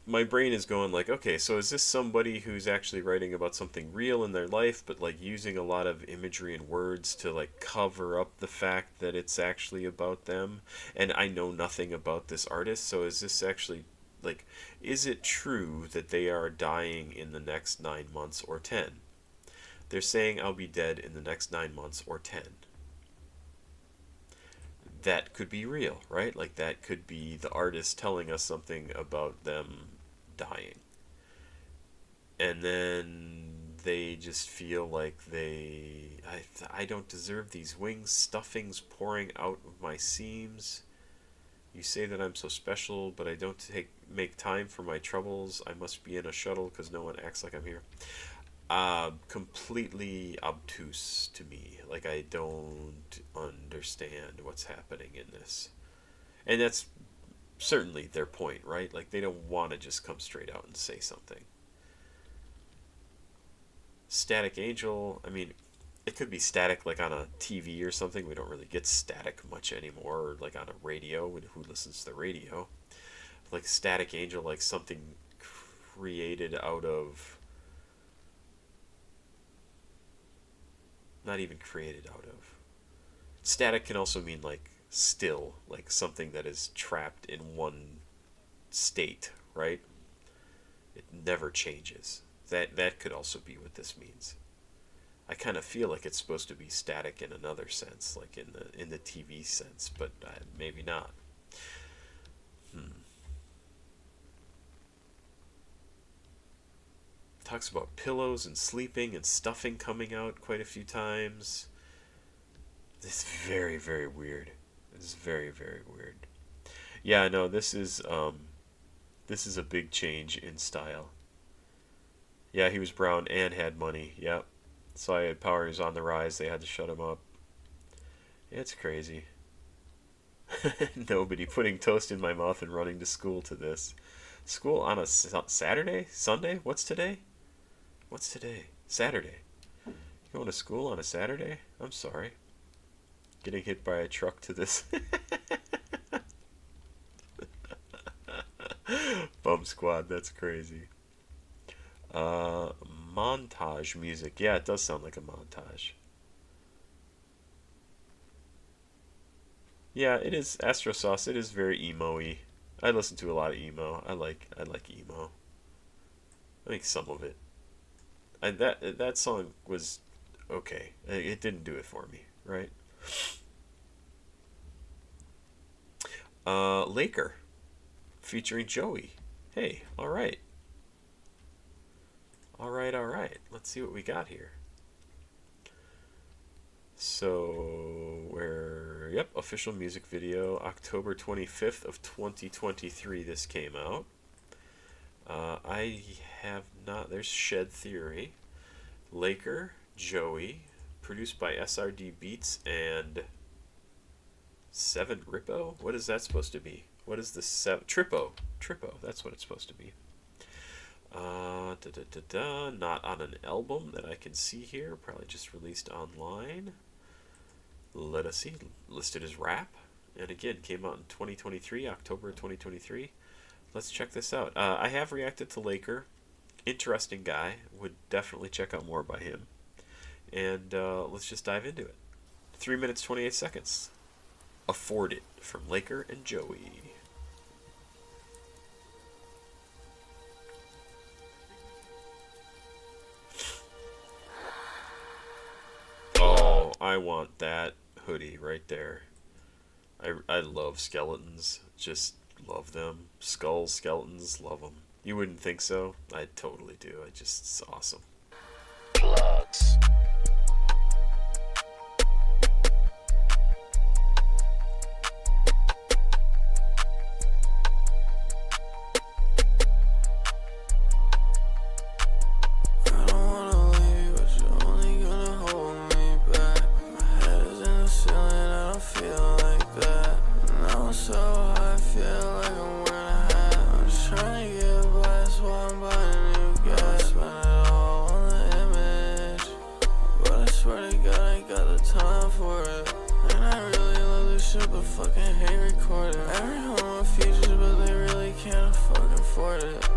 My brain is going like, okay, so is this somebody who's actually writing about something real in their life, but like using a lot of imagery and words to like cover up the fact that it's actually about them? And I know nothing about this artist, so is this actually like, is it true that they are dying in the next 9 months or 10? They're saying I'll be dead in the next 9 months or 10. That could be real, right? Like, that could be the artist telling us something about them dying. And then they just feel like I don't deserve these wings, stuffings pouring out of my seams. You say that I'm so special, but I don't make time for my troubles. I must be in a shuttle because no one acts like I'm here. Completely obtuse to me. Like, I don't understand what's happening in this. And that's certainly their point, right? Like, they don't want to just come straight out and say something. Static Angel, I mean, it could be static like on a TV or something. We don't really get static much anymore, or like on a radio. Who listens to the radio? Like Static Angel, like something created out of... Not even created out of. Static can also mean like still, like something that is trapped in one state, right? It never changes. That could also be what this means. I kind of feel like it's supposed to be static in another sense, like in the TV sense, but maybe not. Talks about pillows and sleeping and stuffing coming out quite a few times. It's very, very weird. It's very, very weird. Yeah, no, this is a big change in style. Yeah, he was brown and had money. Yep. So I had power. He was on the rise. They had to shut him up. It's crazy. Nobody putting toast in my mouth and running to school to this. School on a Saturday? Sunday? What's today? What's today? Saturday. You going to school on a Saturday? I'm sorry. Getting hit by a truck to this. Bum Squad, that's crazy. Montage music. Yeah, it does sound like a montage. Yeah, it is Astro Sauce. It is very emo-y. I listen to a lot of emo. I like emo. I think some of it. That song was okay. It didn't do it for me, right? Laker featuring Joeyy. Hey, all right. All right. Let's see what we got here. So, yep, official music video, October 25th of 2023 this came out. I have not, there's Shed Theory, Laker, Joeyy, produced by SRD Beats and 7 Rippo? What is that supposed to be? What is the 7? Trippo, that's what it's supposed to be. Not on an album that I can see here, probably just released online. Let us see, listed as rap, and again, came out in 2023, October 2023. Let's check this out. I have reacted to Laker. Interesting guy. Would definitely check out more by him. And let's just dive into it. 3 minutes, 28 seconds. Afford It from Laker and Joeyy. Oh, I want that hoodie right there. I love skeletons. Just love them. Skulls, skeletons, love them. You wouldn't think so? I totally do. It's awesome. Plugs. So I feel like I'm wearing a hat. I'm just trying to get by. swear to God, I ain't got the time for it. And I really love this shit, but fucking hate recording. Every home on features, but they really can't fucking afford it.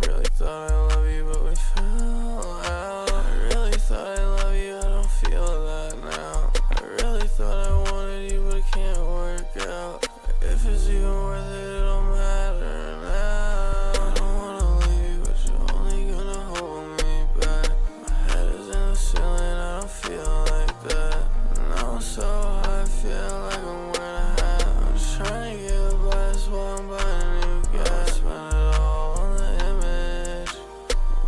Really thought I love you, but we fell out. I really thought I love you, I don't feel that now. I really thought I wanted you, but it can't work out. If it's even worth it, it don't matter now. I don't wanna leave you, but you're only gonna hold me back. My head is in the ceiling, I don't feel like that. And I'm so high, I feel like I'm wearing a hat. I'm just trying to get by, that's why I'm buying a new gas. Spend it all on the image,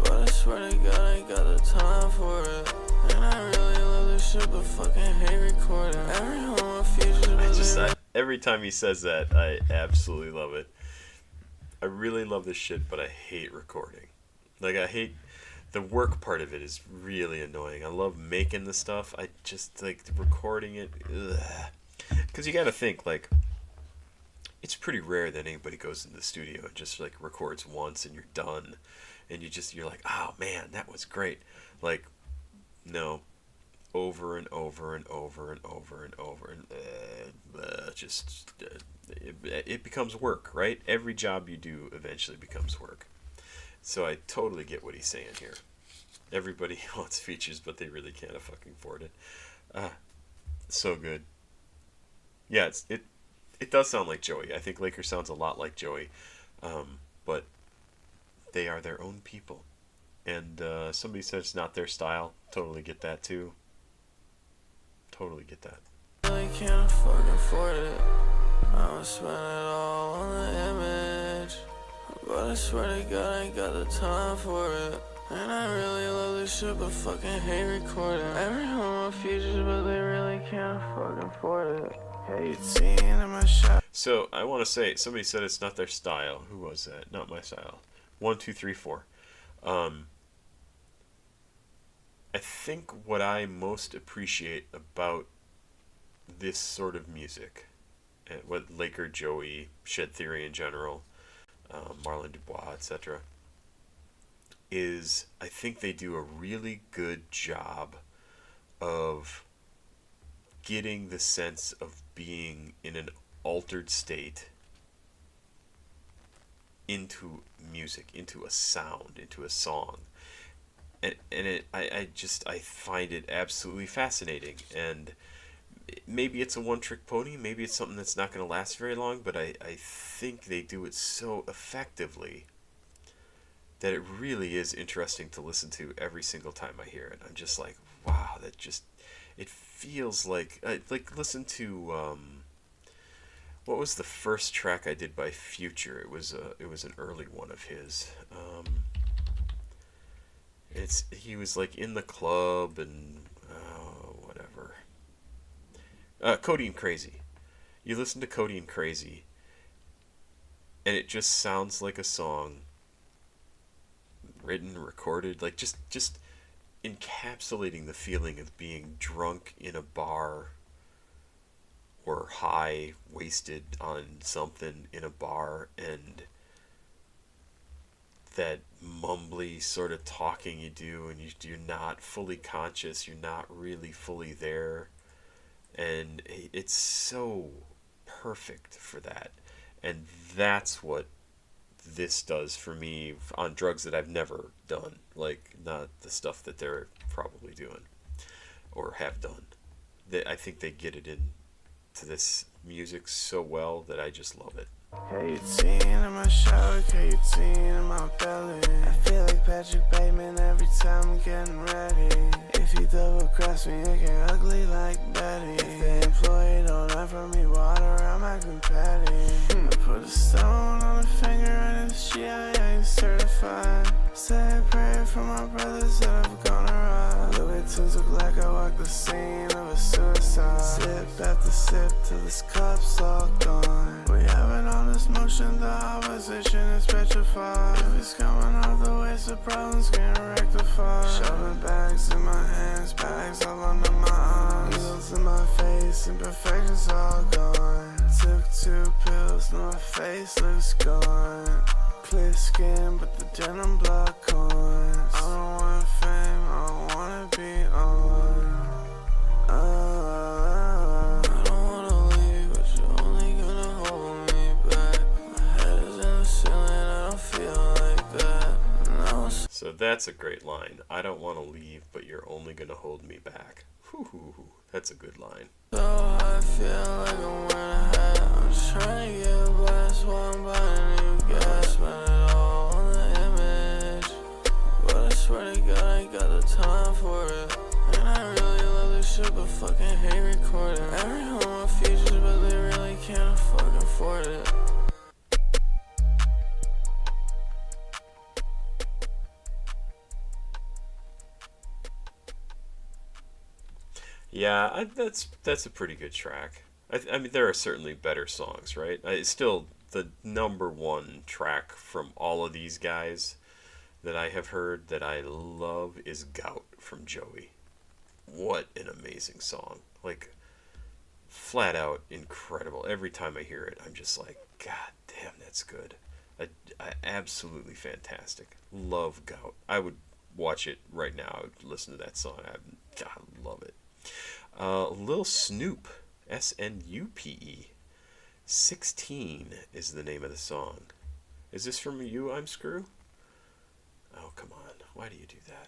but I swear to God, I ain't got the time for it. And I really love this shit, but fucking hate recording. Every home on features, but Every time he says that, I absolutely love it. I really love this shit, but I hate recording. Like, I hate the work part of it is really annoying. I love making the stuff. I just like recording it. Because you gotta think, like, it's pretty rare that anybody goes into the studio and just like records once and you're done. And you're like, oh man, that was great. Like, no. Over and over and over and over and over and it becomes work, right? Every job you do eventually becomes work. So I totally get what he's saying here. Everybody wants features, but they really can't fucking afford it. So good. Yeah, it does sound like Joeyy. I think Laker sounds a lot like Joeyy, but they are their own people. And somebody said it's not their style. Totally get that too. Totally get that. I can't fucking afford it. I'ma spend it all on the image, but I swear to God, I ain't got the time for it. And I really love this shit, but fucking hate recording. Every home on features, but they really can't fucking afford it. Hey, you seen in my shop. So I want to say, somebody said it's not their style. Who was that? Not my style. 1, 2, 3, 4. I think what I most appreciate about this sort of music, what Laker, Joeyy, Shed Theory in general, Marlon Dubois, etc., is I think they do a really good job of getting the sense of being in an altered state into music, into a sound, into a song. And I find it absolutely fascinating. And maybe it's a one-trick pony, maybe it's something that's not going to last very long, but I think they do it so effectively that it really is interesting to listen to every single time I hear it. I'm just like, wow, it feels like listen to what was the first track I did by Future? It was an early one of his. He was like in the club and whatever. Codeine Crazy. You listen to Codeine Crazy, and it just sounds like a song written, recorded, like just encapsulating the feeling of being drunk in a bar or high, wasted on something in a bar, and that mumbly sort of talking you do, and you're not fully conscious, you're not really fully there, and it's so perfect for that. And that's what this does for me on drugs that I've never done, like not the stuff that they're probably doing or have done. I think they get it into this music so well that I just love it. K18 in my shower, K18 in my belly. I feel like Patrick Bateman every time I'm getting ready. If you double cross me, it get ugly like Betty. If the employee don't offer me water, I'm acting petty. I put a stone on the finger and it's GIA certified. Say a prayer for my brothers that have gone awry. Louis Vuitton look like I walked the scene of a suicide. Sip after sip till this cup's all gone. We haven't on this motion, the opposition is petrified. If it's coming out the way, the problem's getting rectified. Shoving bags in my hands, bags all under my eyes. Needles in my face, imperfections all gone. Took 2 pills, now my face looks gone. Clear skin, but the denim block on. I don't want fame, I don't wanna be on. that's a great line. I don't want to leave, but you're only gonna hold me back. Whew, that's a good line. So I feel like I'm wearing a hat. I'm just trying to get by, that's why I'm buying a new gas. Spend it all on the image, but I swear to God I ain't got the time for it. And I really love this shit, but fucking hate recording. Every home my features, but they really can't fucking afford it. Yeah, that's a pretty good track. I mean, there are certainly better songs, right? It's still the #1 track from all of these guys that I have heard that I love is Gout from Joeyy. What an amazing song. Like, flat out incredible. Every time I hear it, I'm just like, God damn, that's good. I absolutely fantastic. Love Gout. I would watch it right now. I would listen to that song. I love it. Lil Snupe, Snupe. 16 is the name of the song. Is this from you, I'm Screw? Oh, come on. Why do you do that?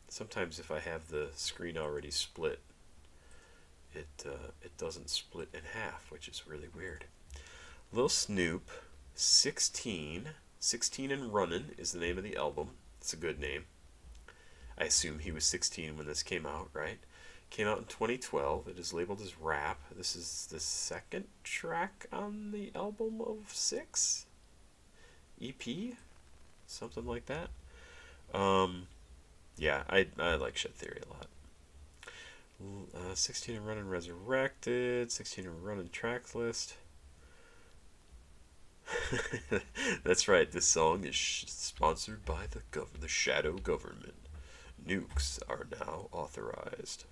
Sometimes if I have the screen already split, it doesn't split in half, which is really weird. Lil Snupe, 16. 16 and Runnin' is the name of the album. It's a good name. I assume he was 16 when this came out, right? Came out in 2012. It is labeled as rap. This is the second track on the album of 6? EP? Something like that. Yeah, I like Shed Theory a lot. 16 and Runnin' Resurrected. 16 and Runnin' Track List. That's right. This song is sponsored by the Shadow Government. Nukes are now authorized.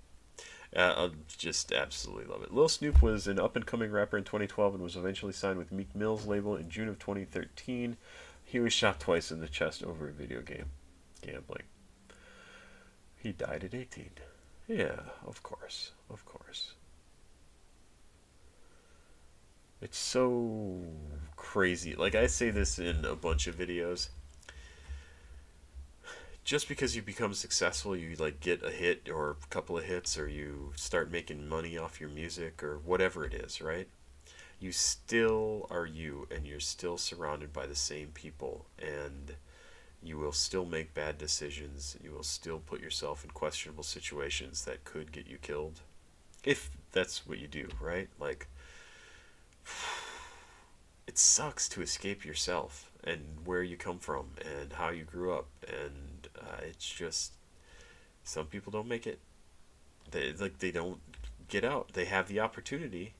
I just absolutely love it. Lil Snupe was an up-and-coming rapper in 2012 and was eventually signed with Meek Mill's label in June of 2013. He was shot twice in the chest over a video game gambling. He died at 18. Yeah, of course. Of course. It's so crazy. Like, I say this in a bunch of videos. Just because you become successful, you like get a hit or a couple of hits, or you start making money off your music or whatever it is, right? You still are you, and you're still surrounded by the same people, and you will still make bad decisions. You will still put yourself in questionable situations that could get you killed, if that's what you do, right? Like, it sucks to escape yourself and where you come from and how you grew up, and it's just, some people don't make it. They don't get out. They have the opportunity,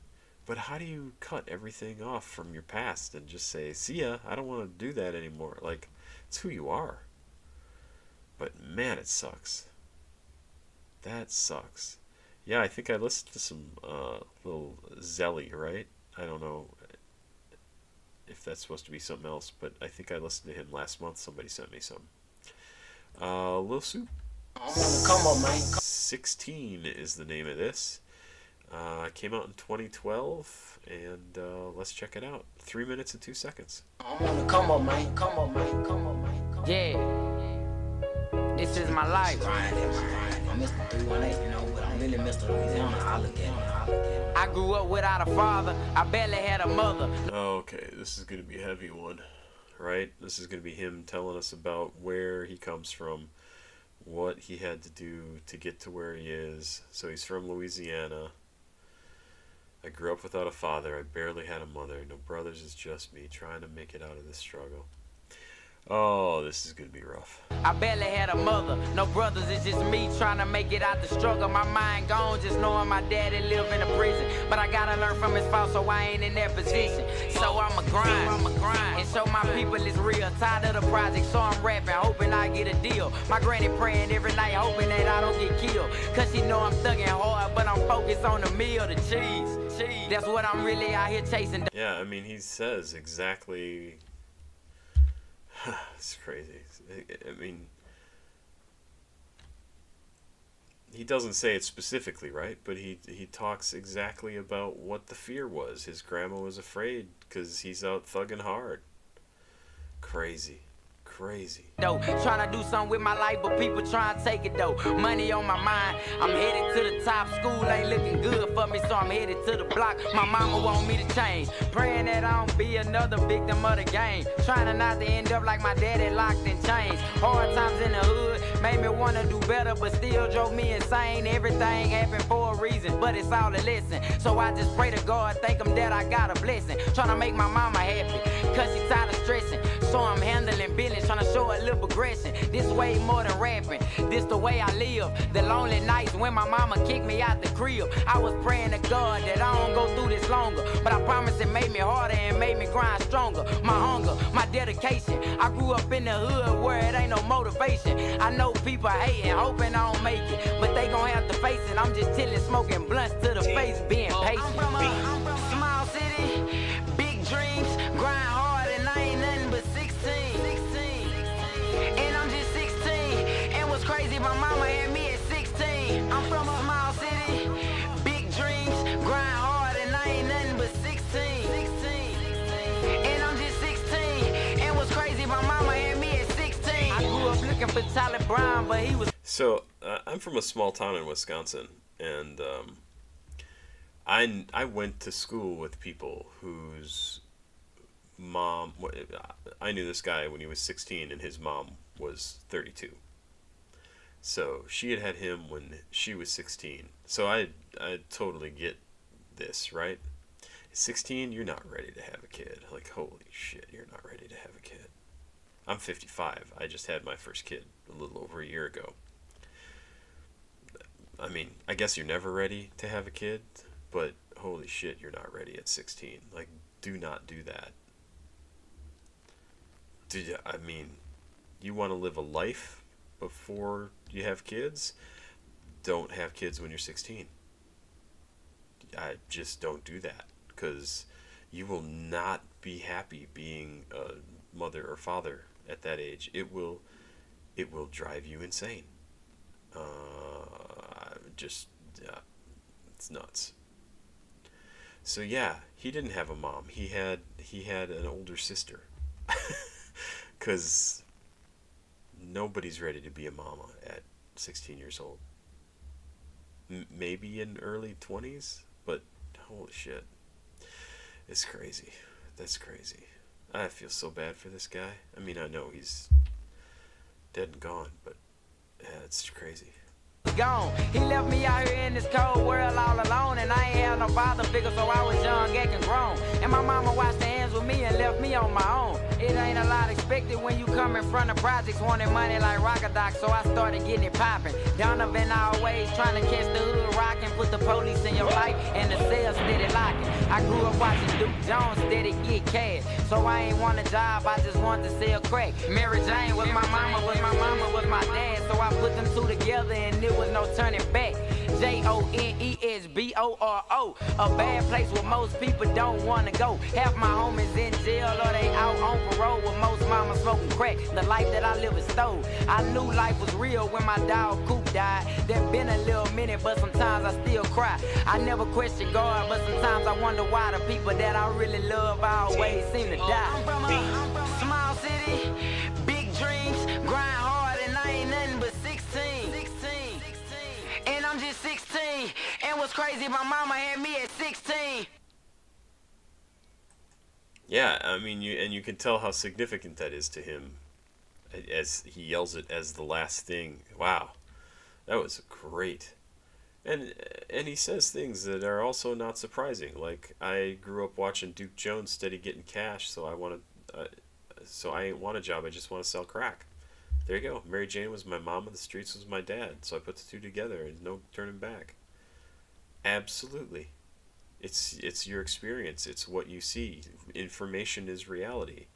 but how do you cut everything off from your past and just say, see ya, I don't want to do that anymore? Like, it's who you are. But man, it sucks. That sucks. Yeah, I think I listened to some little Zelly, right? I don't know if that's supposed to be something else, but I think I listened to him last month. Somebody sent me some. Lil Snupe. Come on, man. 16 is the name of this. Came out in 2012, and let's check it out. 3 minutes and 2 seconds. Come on, man. Come on, man. Come on, man. Yeah. This is my life. I'm Mr. 318, you know, but I'm really Mr. Louisiana. I look at him. I grew up without a father. I barely had a mother. Okay, this is going to be a heavy one, right? This is going to be him telling us about where he comes from, what he had to do to get to where he is. So he's from Louisiana. I grew up without a father. I barely had a mother. No brothers, it's just me trying to make it out of this struggle. Oh, this is going to be rough. I barely had a mother. No brothers, it's just me trying to make it out the struggle. My mind gone just knowing my daddy live in a prison. But I gotta learn from his fault so I ain't in that position. So I'ma grind. And show my people it's real. Tired of the project, so I'm rapping, hoping I get a deal. My granny praying every night, hoping that I don't get killed. Cause she know I'm thugging hard, but I'm focused on the meal, the cheese. That's what I'm really out here chasing. Yeah, I mean, he says exactly... It's crazy. I mean, he doesn't say it specifically, right? But he talks exactly about what the fear was. His grandma was afraid because he's out thugging hard. Crazy. crazy. Trying to do something with my life, but people trying to take it though. Money on my mind, I'm headed to the top. School ain't looking good for me, so I'm headed to the block. My mama want me to change, praying that I don't be another victim of the game. Trying to not to end up like my daddy, locked in chains. Hard times in the hood made me wanna do better, but still drove me insane. Everything happened for a reason, but it's all a lesson. So I just pray to God, thank him that I got a blessing. Trying to make my mama happy, cause she tired of stressing. So I'm handling business, trying to show a little progression. This way more than rapping, this the way I live. The lonely nights when my mama kicked me out the crib, I was praying to God that I don't go through this longer. But I promise it made me harder and made me grind stronger. My hunger, my dedication. I grew up in the hood where it ain't no motivation. I know people hating, hoping I don't make it, but they gon' have to face it. I'm just chilling, smoking blunts to the face, being patient. I'm from a small city, big dreams, grind hard, and I ain't nothing but 16. And I'm just 16. And what's crazy, my mama had me at 16. I'm from a small city, big dreams, grind hard, and I ain't nothing but 16. And I'm just 16. And what's crazy, my mama had me at 16. I grew up looking for Tyler Brown, but he was. So I'm from a small town in Wisconsin, and I went to school with people whose mom. I knew this guy when he was 16, and his mom was 32. So she had him when she was 16. So I totally get this, right? At 16, you're not ready to have a kid. Like, holy shit, you're not ready to have a kid. I'm 55. I just had my first kid a little over a year ago. I mean, I guess you're never ready to have a kid, but holy shit, you're not ready at 16. Like, do not do that. I mean, you want to live a life before you have kids? Don't have kids when you're 16. I just don't do that, because you will not be happy being a mother or father at that age. It will drive you insane. It's nuts. So yeah, he didn't have a mom. He had an older sister. Because nobody's ready to be a mama at 16 years old. Maybe in early 20s, but holy shit. It's crazy. That's crazy. I feel so bad for this guy. I mean, I know he's dead and gone, but yeah, it's crazy. Gone. He left me out here in this cold world all alone, and I ain't had no father figure, so I was young, acting grown. And my mama washed her hands with me and left me on my own. It ain't a lot expected when you come in front of projects wanting money like Rocket Doc, so I started getting it popping. Donovan always trying to catch the hood rocking, put the police in your life and the cell steady locking. I grew up watching Duke Jones steady get cash, so I ain't want a job, I just wanted to sell crack. Mary Jane was my mama, but my mama was my dad, so I put them two together and there was no turning back. JONESBORO, a bad place where most people don't want to go. Half my homies in jail or they out on parole, with most mamas smoking crack. The life that I live is stole. I knew life was real when my dog Coop died. That been a little minute, but sometimes I still cry. I never question God, but sometimes I wonder why the people that I really love always seem to die. I'm from a small city, big dreams, grind hard, and I ain't nothing but 16. And I'm just 16. And what's crazy, my mama had me at 16. Yeah, I mean, you can tell how significant that is to him, as he yells it as the last thing. Wow, that was great. And he says things that are also not surprising. Like, I grew up watching Duke Jones steady getting cash, so I ain't want a job. I just want to sell crack. There you go. Mary Jane was my mom and the streets was my dad. So I put the two together and no turning back. Absolutely. It's your experience. It's what you see. Information is reality.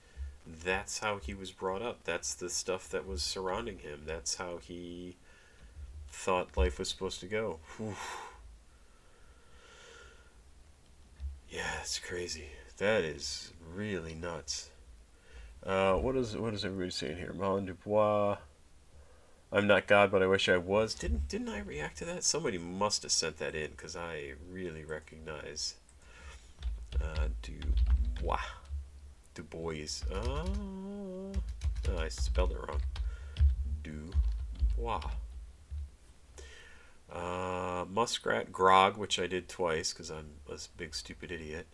That's how he was brought up. That's the stuff that was surrounding him. That's how he thought life was supposed to go. Whew. Yeah, it's crazy. That is really nuts. What is everybody saying here? Marlon Dubois. I'm not God, but I wish I was. Didn't I react to that? Somebody must have sent that in, because I really recognize Du Bois. Oh, I spelled it wrong. DooWop. Muskrat Grog, which I did twice because I'm a big stupid idiot.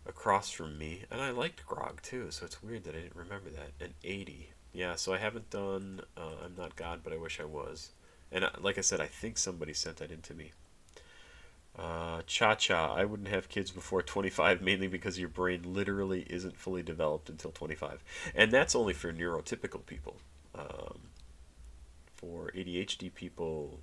Across from me, and I liked Grog too, so it's weird that I didn't remember that. And 80. Yeah, so I haven't done I'm Not God, but I wish I was. And like I said, I think somebody sent that in to me. Cha-Cha, I wouldn't have kids before 25, mainly because your brain literally isn't fully developed until 25. And that's only for neurotypical people. For ADHD people,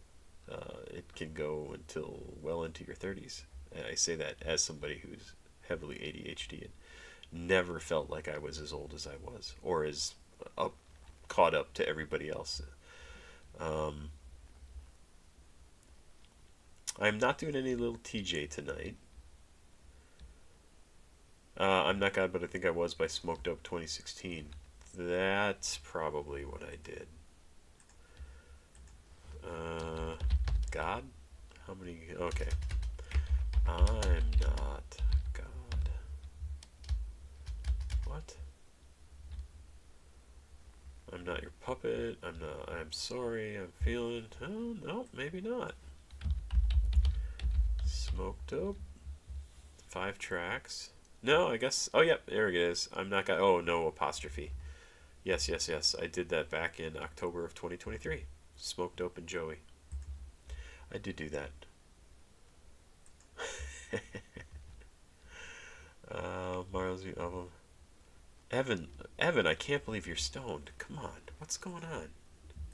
it can go until well into your 30s. And I say that as somebody who's heavily ADHD and never felt like I was as old as I was, or as caught up to everybody else. I'm not doing any little TJ tonight. I'm Not God, but I think I was by Smoked Up 2016. That's probably what I did. God? How many? Okay. I'm not God. What? I'm not your puppet. I'm not. I'm sorry. I'm feeling. Oh, no, maybe not. Smoked Up. 5 tracks. No, I guess. Oh, yep, there it is. I'm not God. Oh, no apostrophe. Yes, yes, yes. I did that back in October of 2023. Smoked Up and Joeyy. I did do that. Marlo's album. Evan, I can't believe you're stoned. Come on, what's going on?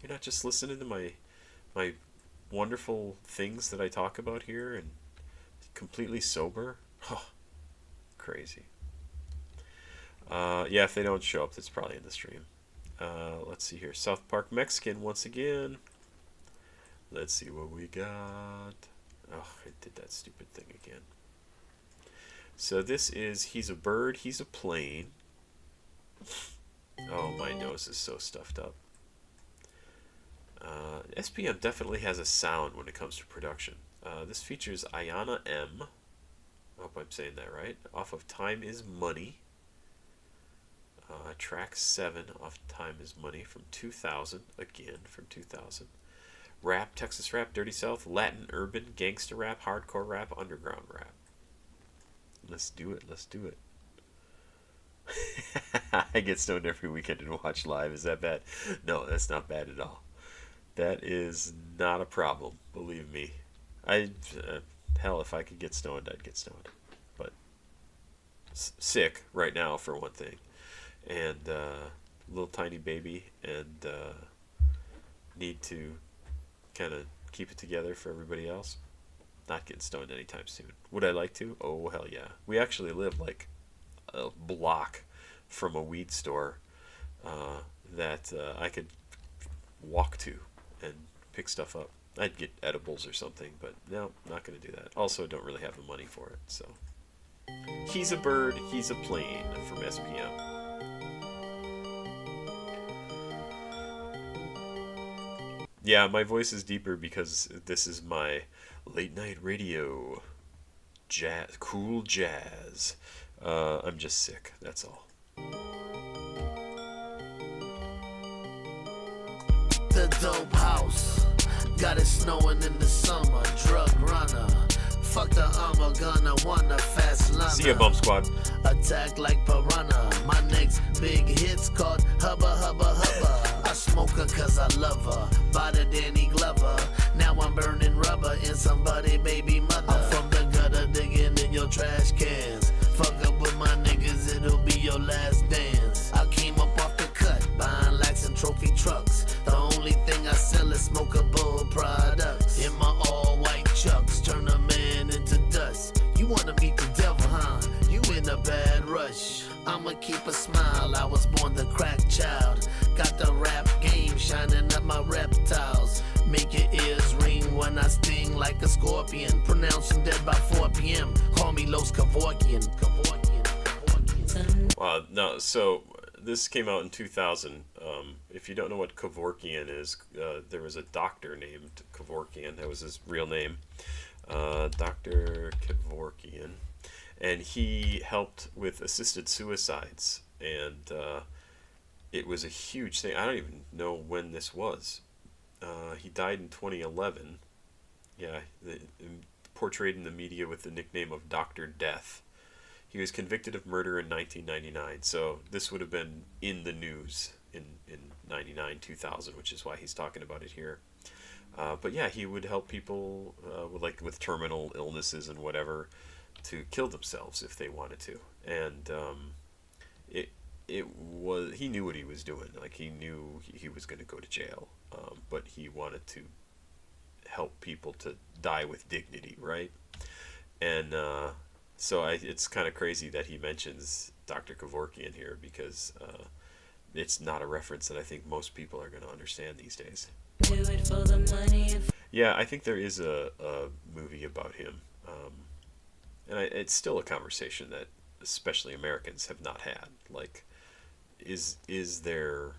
You're not just listening to my wonderful things that I talk about here and completely sober? Oh, crazy. Yeah, if they don't show up, that's probably in the stream. Let's see here. South Park Mexican once again. Let's see what we got. Oh, I did that stupid thing again. So this is He's a Bird, He's a Plane. Oh, my nose is so stuffed up. SPM definitely has a sound when it comes to production. This features Ayana M. I hope I'm saying that right. Off of Time is Money. Track 7 off Time is Money from 2000. Again, from 2000. Rap, Texas rap, Dirty South, Latin, urban, gangster rap, hardcore rap, underground rap. Let's do it. Let's do it. I get stoned every weekend and watch live. Is that bad? No, that's not bad at all. That is not a problem. Believe me. Hell, if I could get stoned, I'd get stoned. But sick right now, for one thing. And little tiny baby, and need to kind of keep it together for everybody else. Not getting stoned anytime soon. Would I like to? Oh, hell yeah. We actually live like a block from a weed store that I could walk to and pick stuff up. I'd get edibles or something, but no, not going to do that. Also, don't really have the money for it, so. He's a Bird, He's a Plane from SPM. Yeah, my voice is deeper because this is my late night radio jazz, cool jazz. I'm just sick, that's all. The dope house, got it snowing in the summer. Drug runner, fuck the armor, gonna wanna fast llama. See ya, Bump Squad. Attack like piranha. My next big hit's called Hubba Hubba Hubba. I smoke her cause I love her. By the Danny Glover. Now I'm burning rubber in somebody baby mother. I'm from the gutter digging in your trash cans. Fuck up with my niggas, it'll be your last dance. I came up off the cut, buying lax and trophy trucks. The only thing I sell is smokable products. In my all white chucks, turn a man into dust. You wanna meet the devil, huh? You in a bad rush. I'ma keep a smile, I was born the crack child. Got the rap game shining up my reptiles. Make your ears ring when I sting like a scorpion. Pronounce him dead by 4 p.m. Call me Los Kevorkian. Wow, no, so this came out in 2000. If you don't know what Kevorkian is, there was a doctor named Kevorkian. That was his real name. Dr. Kevorkian. And he helped with assisted suicides. And it was a huge thing. I don't even know when this was. He died in 2011. Yeah, portrayed in the media with the nickname of Dr. Death. He was convicted of murder in 1999, so this would have been in the news in 99, 2000, which is why he's talking about it here. But yeah, he would help people with terminal illnesses and whatever to kill themselves if they wanted to. And he knew what he was doing. Like, he knew he was going to go to jail, but he wanted to help people to die with dignity, right? And so it's kind of crazy that he mentions Dr. Kevorkian here, because it's not a reference that I think most people are going to understand these days. Do it for the money. Yeah, I think there is a movie about him, and it's still a conversation that especially Americans have not had. Like, is there,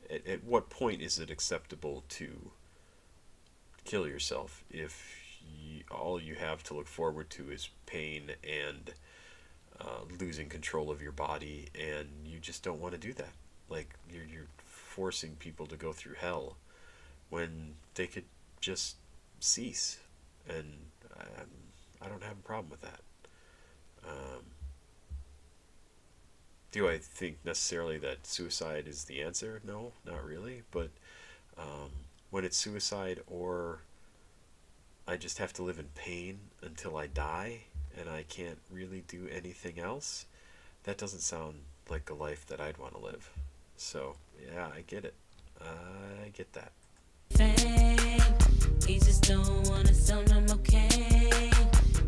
at what point is it acceptable to kill yourself if all you have to look forward to is pain and losing control of your body, and you just don't want to do that? Like, you're forcing people to go through hell when they could just cease, and I don't have a problem with that. Do I think necessarily that suicide is the answer? No, not really. But when it's suicide, or I just have to live in pain until I die and I can't really do anything else, that doesn't sound like a life that I'd want to live. So yeah, I get it. I get that. He just don't wanna sound I'm okay.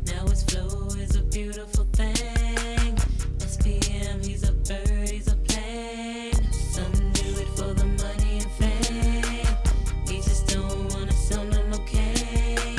Now his flow is a beautiful thing. SPM, he's a bird, he's a plane. Some do it for the money and fame. He just don't wanna sound I'm okay.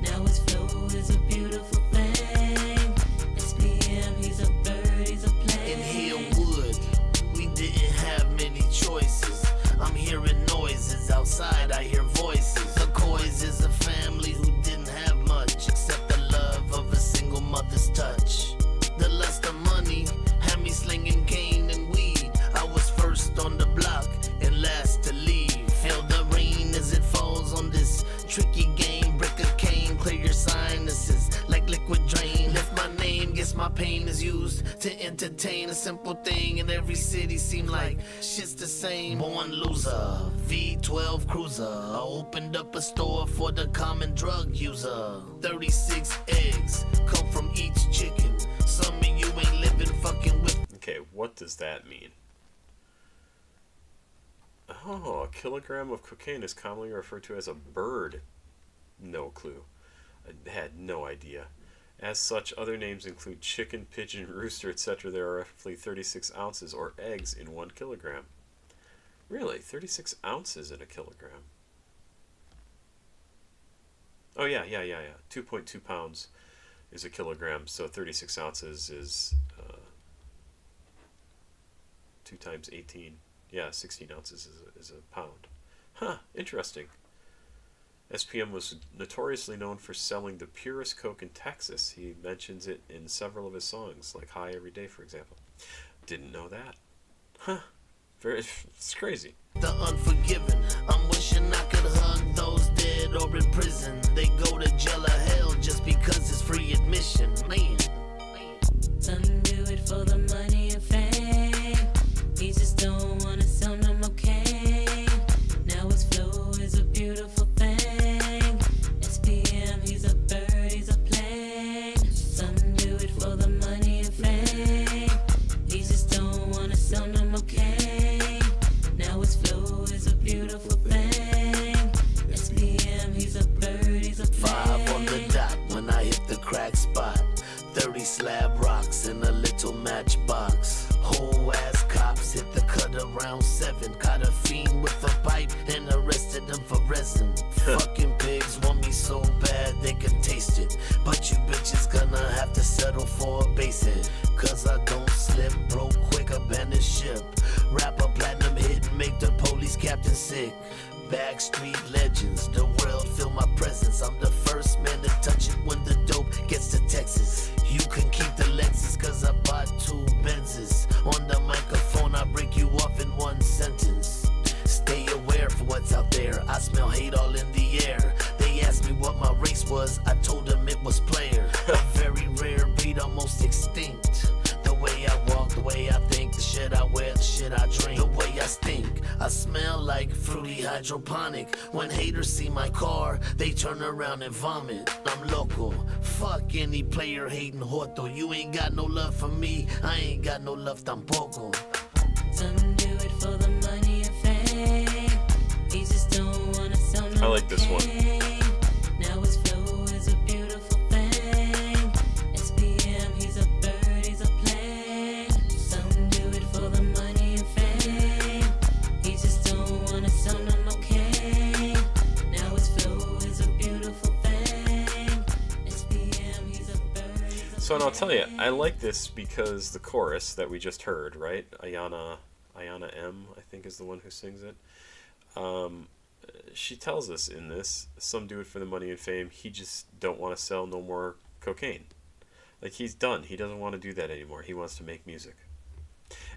Now his flow is a beautiful thing. SPM, he's a bird, he's a plane. In Hillwood, we didn't have many choices. I'm hearing noises outside, I hear voices. The Coys is a family who didn't have much except the love of a single mother's touch. The lust of money had me slinging cane and weed. I was first on the block and last to leave. Feel the rain as it falls on this tricky game. Brick of cane, clear your sinuses like liquid drain. Lift my name, guess my pain is used to entertain. A simple thing in every city seem like shit's the same. Born loser, V12 cruiser. I opened up a store for the common drug user. 36 eggs come from each chicken. Some of you ain't living fucking with. Okay, what does that mean? Oh, a kilogram of cocaine is commonly referred to as a bird. No clue. I had no idea. As such, other names include chicken, pigeon, rooster, etc. There are roughly 36 ounces or eggs in 1 kilogram. Really? 36 ounces in a kilogram? Oh, yeah. 2.2 pounds is a kilogram, so 36 ounces is 2 times 18. Yeah, 16 ounces is a pound. Huh, interesting. SPM was notoriously known for selling the purest coke in Texas. He mentions it in several of his songs, like High Every Day, for example. Didn't know that. Huh. It's crazy. The unforgiven. I'm wishing I could hug those dead or in prison. They go to jail or hell just because it's free admission. Man. Some do it for the money and fame. He just don't wanna sound I'm okay. Now his flow is a beautiful thing. SPM, he's a bird, he's a plane. Some do it for the money and fame. He just don't wanna sound I'm okay. Now his flow is a beautiful thing. SPM, he's a bird, he's a plane. 5 on the dot when I hit the crack spot. 30 slab rocks in a little matchbox. Whole ass cops hit the cut around 7. Caught a fiend with a pipe and arrested him for resin. Fucking pigs want me so bad they can taste it. But you bitches gonna have to settle for a basic. Cause I don't slip, broke quick, abandon ship. Rap a platinum hit and make the police captain sick. Backstreet legends, the world feel my presence. I'm the first man to touch it when the dope gets to Texas. You can keep the Lexus cause I bought 2 Benzes. On the microphone I break you was player. A very rare breed, almost extinct. The way I walk, the way I think, the shit I wear, the shit I drink, the way I stink. I smell like fruity hydroponic. When haters see my car, they turn around and vomit. I'm local. Fuck any player hating Joto. You ain't got no love for me, I ain't got no love tampoco. Some do it for the money and fame. He just don't wanna sell no I like this one. cane. Now his flow is a beautiful thing. SPM, he's a bird, he's a plane. Some do it for the money and fame. He just don't wanna sell no cane. Now his flow is a beautiful thing. SPM, he's a bird, he's a So, and I'll tell you, I like this because the chorus that we just heard, right? Ayana M, I think, is the one who sings it. She tells us in this, some do it for the money and fame. He just don't want to sell no more cocaine. Like, he's done. He doesn't want to do that anymore. He wants to make music.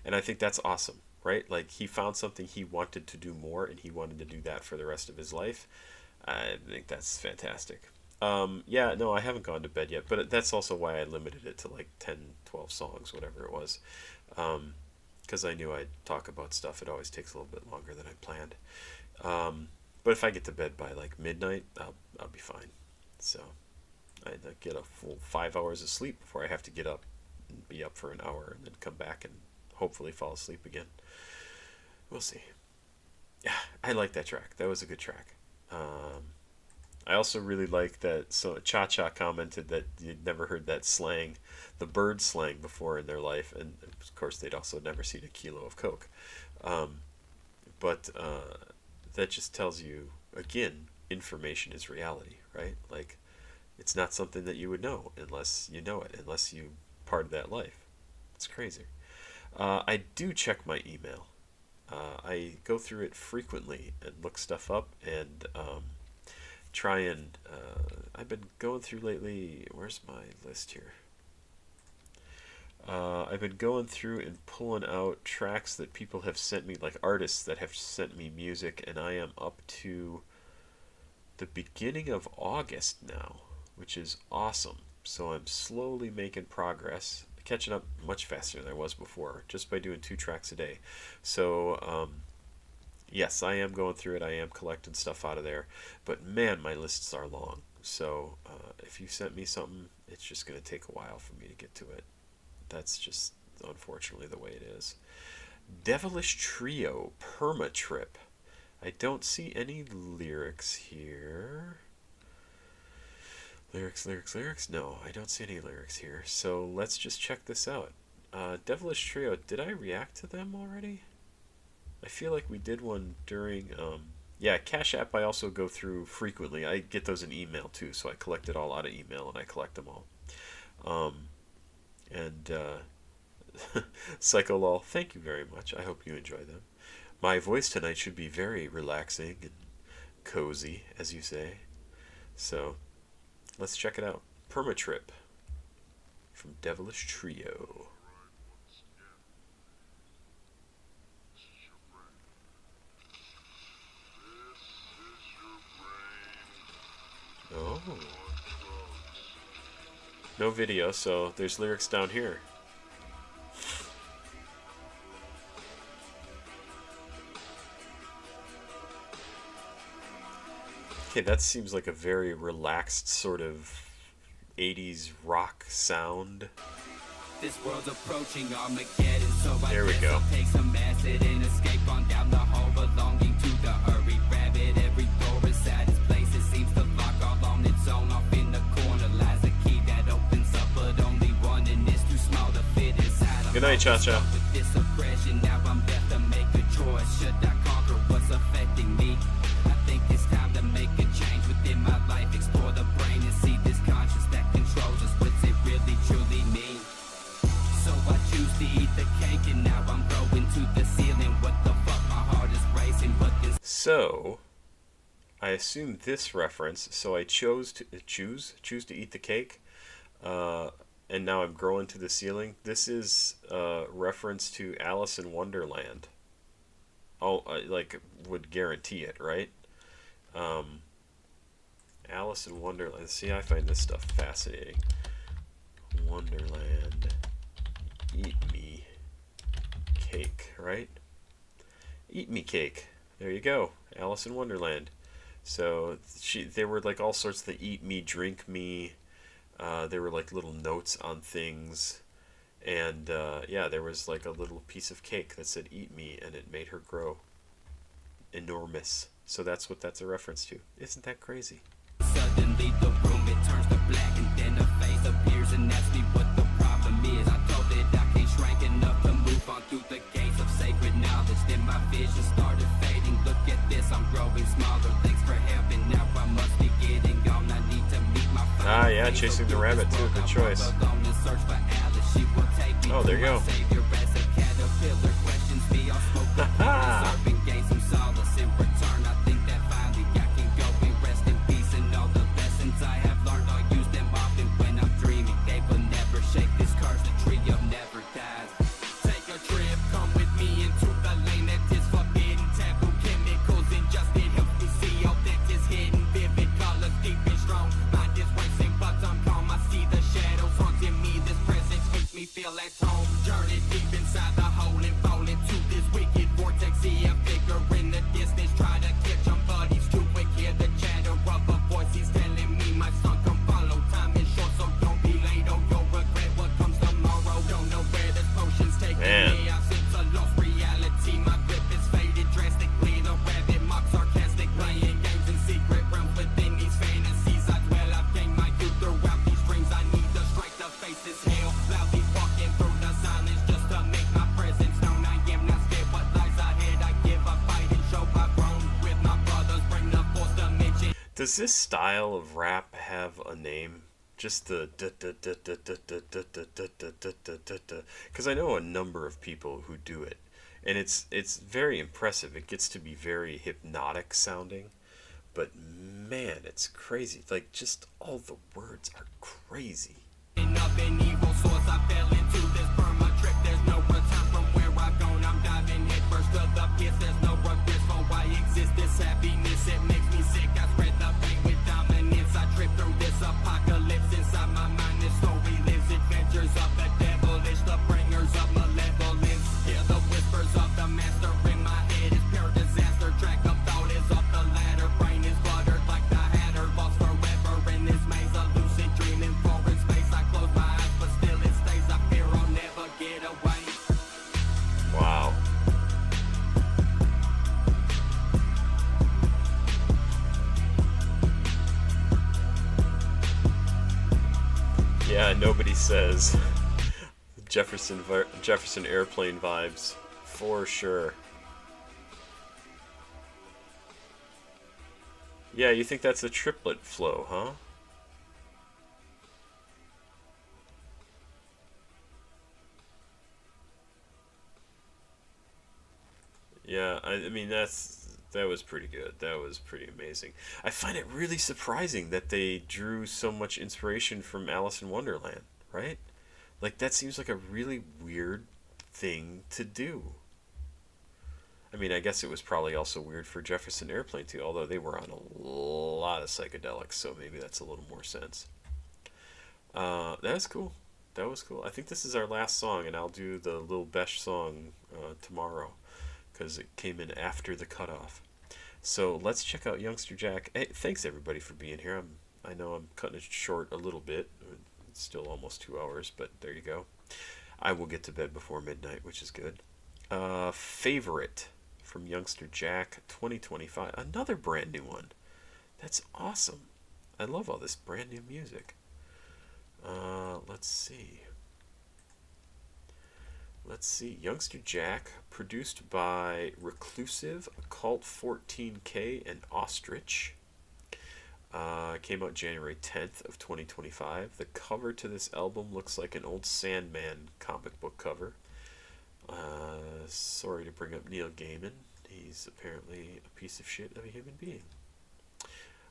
And I think that's awesome, right? Like, he found something he wanted to do more, and he wanted to do that for the rest of his life. I think that's fantastic. Yeah, no, I haven't gone to bed yet, but that's also why I limited it to like 10, 12 songs, whatever it was. Because I knew I'd talk about stuff. It always takes a little bit longer than I planned. But if I get to bed by like midnight, I'll be fine. So I get a full 5 hours of sleep before I have to get up and be up for an hour and then come back and hopefully fall asleep again. We'll see. Yeah, I like that track. That was a good track. I also really like that. So Cha commented that you'd never heard that slang, the bird slang, before in their life, and of course they'd also never seen a kilo of coke. But that just tells you, again, information is reality, right? Like, it's not something that you would know unless you know it, unless you part of that life. It's crazy. I do check my email. I go through it frequently and look stuff up and try and I've been going through lately. Where's my list here? I've been going through and pulling out tracks that people have sent me, like artists that have sent me music, and I am up to the beginning of August now, which is awesome. So I'm slowly making progress, catching up much faster than I was before, just by doing 2 tracks a day. So yes, I am going through it. I am collecting stuff out of there. But man, my lists are long. So if you sent me something, it's just going to take a while for me to get to it. That's just unfortunately the way it is. Devilish Trio, Perma Trip. I don't see any lyrics here. Lyrics? No, I don't see any lyrics here. So let's just check this out. Devilish Trio, did I react to them already? I feel like we did one during, yeah, CashApp I also go through frequently. I get those in email too, so I collect it all out of email and I collect them all. And Psycholol, thank you very much. I hope you enjoy them. My voice tonight should be very relaxing and cozy, as you say. So let's check it out. Permatrip from Devilish Trio. Oh. No video, so there's lyrics down here. Okay, that seems like a very relaxed sort of 80s rock sound. This world's approaching Armageddon, so there we go. I'll take some acid and escape on down the hall belonging to the hurry rabbit. Every door is at its place, it seems to lock all on its own. Off in the corner lies a key that opens up, but only one, and it's too small to fit inside. Good night, Cha-Cha. With this oppression, now I'm left to make a choice. Should I conquer what's affecting me? I think it's time to make a change within my life. Explore the brain and see this conscience that controls us. What's it really truly mean? So I choose to eat the cake, and now I'm growing to the ceiling. What the fuck, my heart is racing, but this. So I assume this reference, so I chose to choose to eat the cake, and now I'm growing to the ceiling. This is a reference to Alice in Wonderland. Oh, I like would guarantee it, right? Alice in Wonderland. See, I find this stuff fascinating. Wonderland. Eat me cake, right? Eat me cake. There you go. Alice in Wonderland. So there were like all sorts of the eat me, drink me. There were like little notes on things. And yeah, there was like a little piece of cake that said eat me, and it made her grow enormous. So that's what that's a reference to. Isn't that crazy? Suddenly the room it turns to black, and then a face appears and asks me what the problem is. I told it I can't shrink enough to move on through the gates of sacred knowledge. Then my vision started fading. Look at this, I'm growing smaller. Thanks for helping. Now I must be getting gone. I need to meet my Ah, yeah, chasing the rabbit too. Good choice. Oh, there you go. Does this style of rap have a name? Just the because I know a number of people who do it, and it's very impressive. It gets to be very hypnotic sounding, but man, it's crazy. Like, just all the words are crazy. Yeah, nobody says Jefferson Airplane vibes for sure. Yeah, you think that's a triplet flow, huh? Yeah, I mean that was pretty good. That was pretty amazing. I find it really surprising that they drew so much inspiration from Alice in Wonderland, right? Like, that seems like a really weird thing to do. I mean, I guess it was probably also weird for Jefferson Airplane too, although they were on a lot of psychedelics, so maybe that's a little more sense. That was cool. That was cool. I think this is our last song, and I'll do the Lil Besh song tomorrow, because it came in after the cutoff. So let's check out Yungster Jack. Hey, thanks everybody for being here. I know I'm cutting it short a little bit. It's still almost 2 hours, but there you go. I will get to bed before midnight, which is good. Favorite from Yungster Jack 2025. Another brand new one. That's awesome. I love all this brand new music. Let's see. Yungster Jack, produced by Reclusive, Occult 14K, and Ostrich. Came out January 10th of 2025. The cover to this album looks like an old Sandman comic book cover. Sorry to bring up Neil Gaiman. He's apparently a piece of shit of a human being.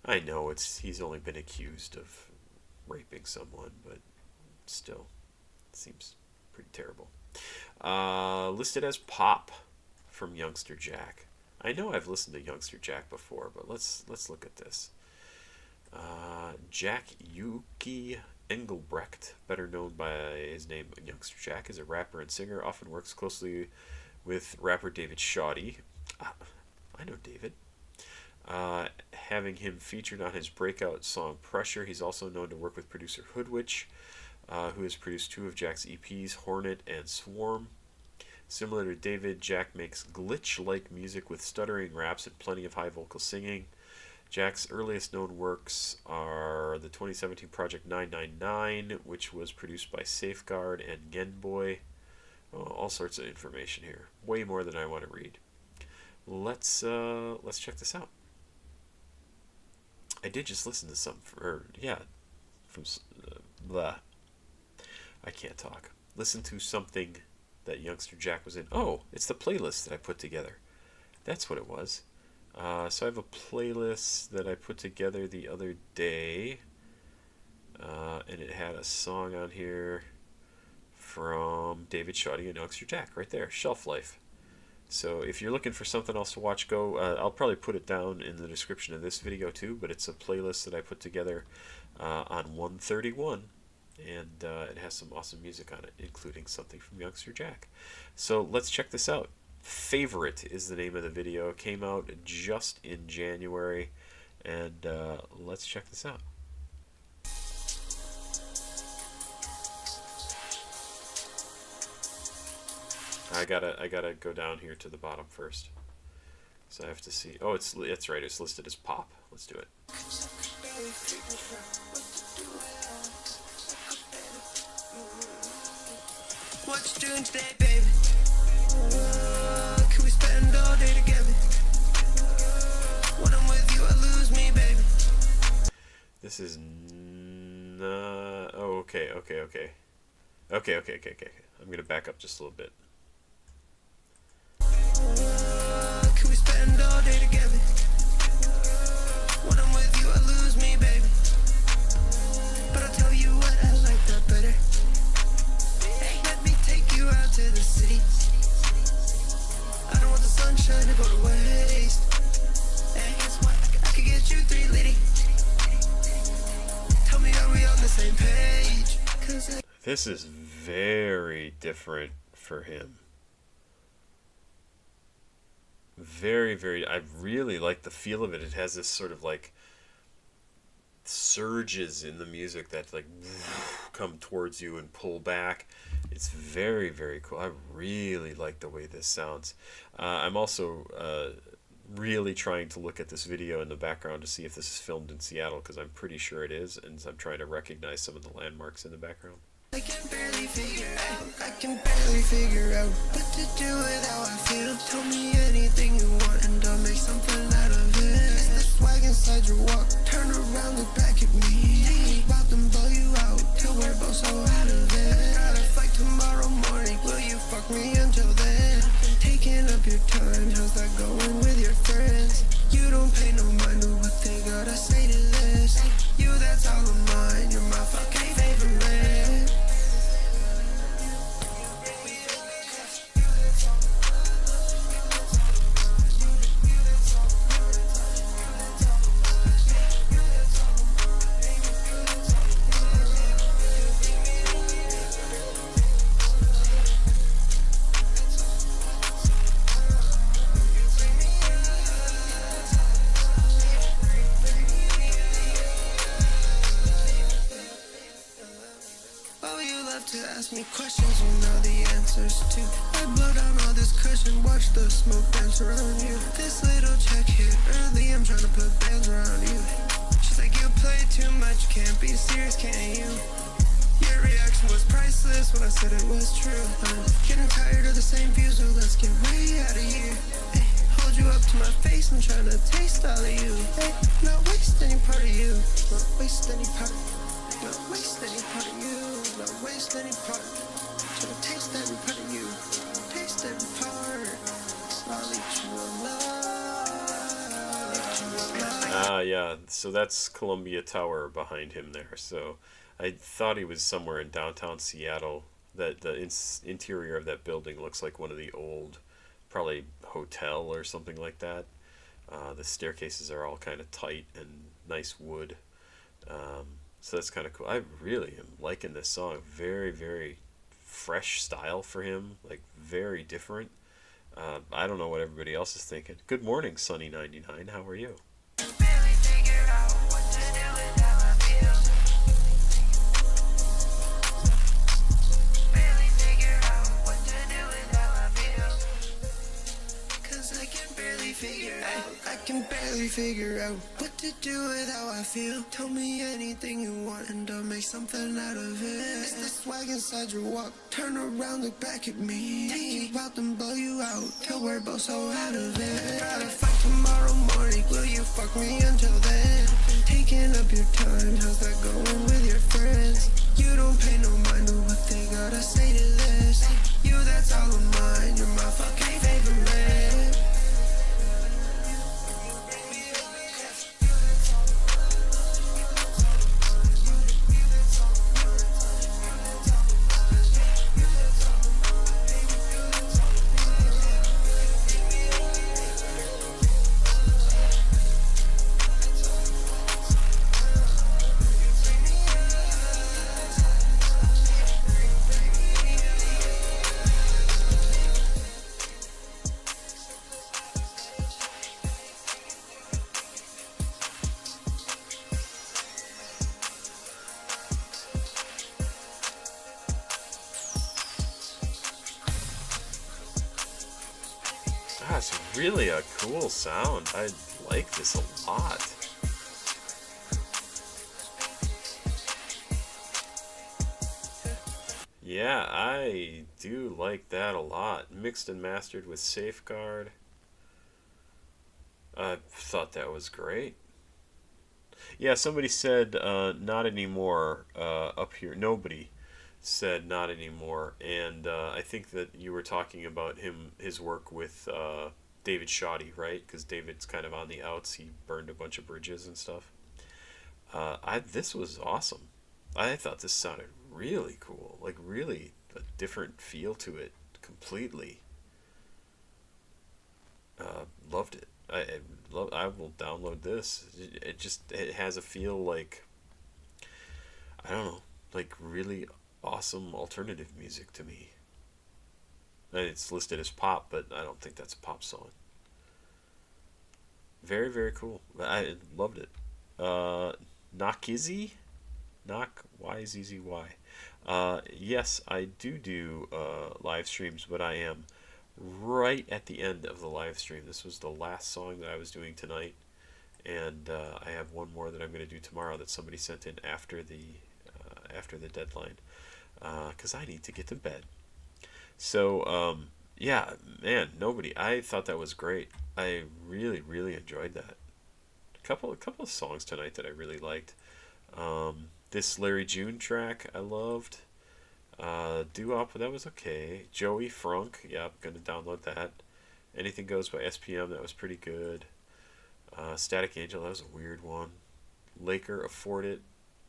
I know he's only been accused of raping someone, but still, it seems pretty terrible. Listed as pop from Yungster Jack. I know I've listened to Yungster Jack before, but let's look at this. Jack Yuki Engelbrecht, better known by his name Yungster Jack, is a rapper and singer, often works closely with rapper David Shoddy. I know David. Having him featured on his breakout song Pressure. He's also known to work with producer Hoodwitch, who has produced 2 of Jack's EPs, Hornet and Swarm. Similar to David, Jack makes glitch-like music with stuttering raps and plenty of high vocal singing. Jack's earliest known works are the 2017 project 999, which was produced by Safeguard and Genboy. Oh, all sorts of information here. Way more than I want to read. Let's check this out. I did just listen to some, blah. I can't talk. Listen to something that Yungster Jack was in. Oh, it's the playlist that I put together. That's what it was. So I have a playlist that I put together the other day, and it had a song on here from David Shoddy and Yungster Jack right there, Shelf Life. So if you're looking for something else to watch, go. I'll probably put it down in the description of this video too, but it's a playlist that I put together on 131, and it has some awesome music on it, including something from Yungster Jack. So let's check this out. Favorite is the name of the video. It came out just in January, and let's check this out. I gotta go down here to the bottom first, so I have to see. Oh, it's right. It's listed as pop. Let's do it. What you doing today, baby? Can we spend all day together? When I'm with you, I lose me, baby. This is oh, okay. I'm gonna back up just a little bit. Can we spend all day together? When I'm with you, I lose me, baby. But I'll tell you what, I like that better. Hey, let me take you out to the city. I don't want the sunshine to go to waste. Hey, guess what? I could get you 3 litty. Tell me, are we on the same page? 'Cause This is very different for him. Very, I really like the feel of it. It has this sort of like surges in the music that like come towards you and pull back. It's very cool. I really like the way this sounds. I'm also really trying to look at this video in the background to see if this is filmed in Seattle, because I'm pretty sure it is, and I'm trying to recognize some of the landmarks in the background. I can barely figure out what to do with how I feel. Tell me anything you want and I'll make something out of it. It's the swag inside your walk. Turn around, look back at me. Think about them, blow you out till we're both so out of it. Got a flight tomorrow morning. Will you fuck me until then? Taking up your time. How's that going with your friends? You don't pay no mind to what they gotta say to this. You, that's all of mine. You're my fucking favorite. Ask me questions you know the answers to. I blow down all this cushion, watch the smoke dance around you. This little check hit early, I'm trying to put bands around you. She's like, you play too much, can't be serious, can you? Your reaction was priceless when I said it was true. I'm getting tired of the same views, so let's get way out of here. Hey, hold you up to my face, I'm trying to taste all of you. Hey, not waste any part of you, not waste any part of you. Not waste any part of you, not waste any part of you. Try to taste every part of you, taste every part. I'll eat you alive. Yeah, so that's Columbia Tower behind him there. So I thought he was somewhere in downtown Seattle. That the interior of that building looks like one of the old, probably hotel or something like that. The staircases are all kind of tight and nice wood. So that's kind of cool. I really am liking this song. Very, very fresh style for him. Like, very different. I don't know what everybody else is thinking. Good morning, Sunny99. How are you? I can barely figure out what to do with how I feel. Tell me anything you want and I'll make something out of it. It's the swag inside your walk. Turn around, look back at me. Take you out and blow you out till we're both so out of it. Gotta fight tomorrow morning. Will you fuck me until then? Taking up your time. How's that going with your friends? You don't pay no mind to what they gotta say to this. You, that's all of mine. You're my fucking favorite. That's really a cool sound. I like this a lot. Yeah, I do like that a lot. Mixed and mastered with Safeguard. I thought that was great. Yeah, somebody said not anymore up here. Nobody said not anymore, and I think that you were talking about his work with David Shoddy, right? Because David's kind of on the outs. He burned a bunch of bridges and stuff. This was awesome. I thought this sounded really cool, like really a different feel to it completely. Loved it. I will download this. It has a feel like, I don't know, like really awesome alternative music to me. And it's listed as pop, but I don't think that's a pop song. Very, very cool. I loved it. Knockizzy? Knock YZZY. Yes, I do live streams, but I am right at the end of the live stream. This was the last song that I was doing tonight, and I have one more that I'm going to do tomorrow that somebody sent in after the deadline, because I need to get to bed. So yeah, man, I thought that was great. I really, really enjoyed that. A couple of songs tonight that I really liked. This Larry June track I loved. DooWop, that was okay. Joeyy Frunk, yeah, I'm gonna download that. Anything Goes by SPM, that was pretty good. Static Angel, that was a weird one. Laker, Afford It,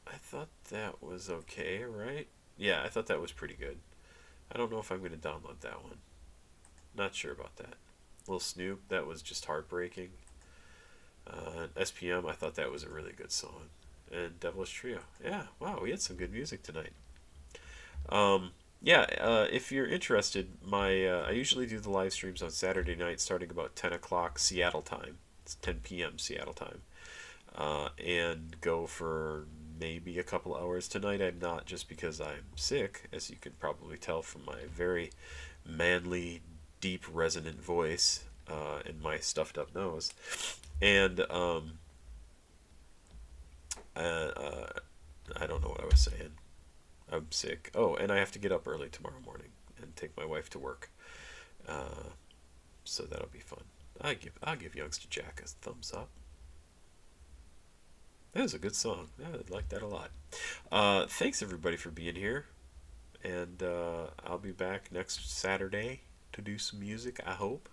I thought that was okay, right? Yeah, I thought that was pretty good. I don't know if I'm gonna download that one. Not sure about that. Lil Snupe, that was just heartbreaking. SPM, I thought that was a really good song. And Devilish Trio, yeah, wow, we had some good music tonight. If you're interested, I usually do the live streams on Saturday night starting about 10 o'clock Seattle time. It's 10 p.m. Seattle time. And go for maybe a couple hours. Tonight I'm not, just because I'm sick, as you can probably tell from my very manly, deep, resonant voice and my stuffed up nose. And I don't know what I was saying. I'm sick. Oh, and I have to get up early tomorrow morning and take my wife to work. So that'll be fun. I'll give Yungster Jack a thumbs up. That was a good song. I like that a lot. Thanks everybody for being here. And I'll be back next Saturday to do some music, I hope.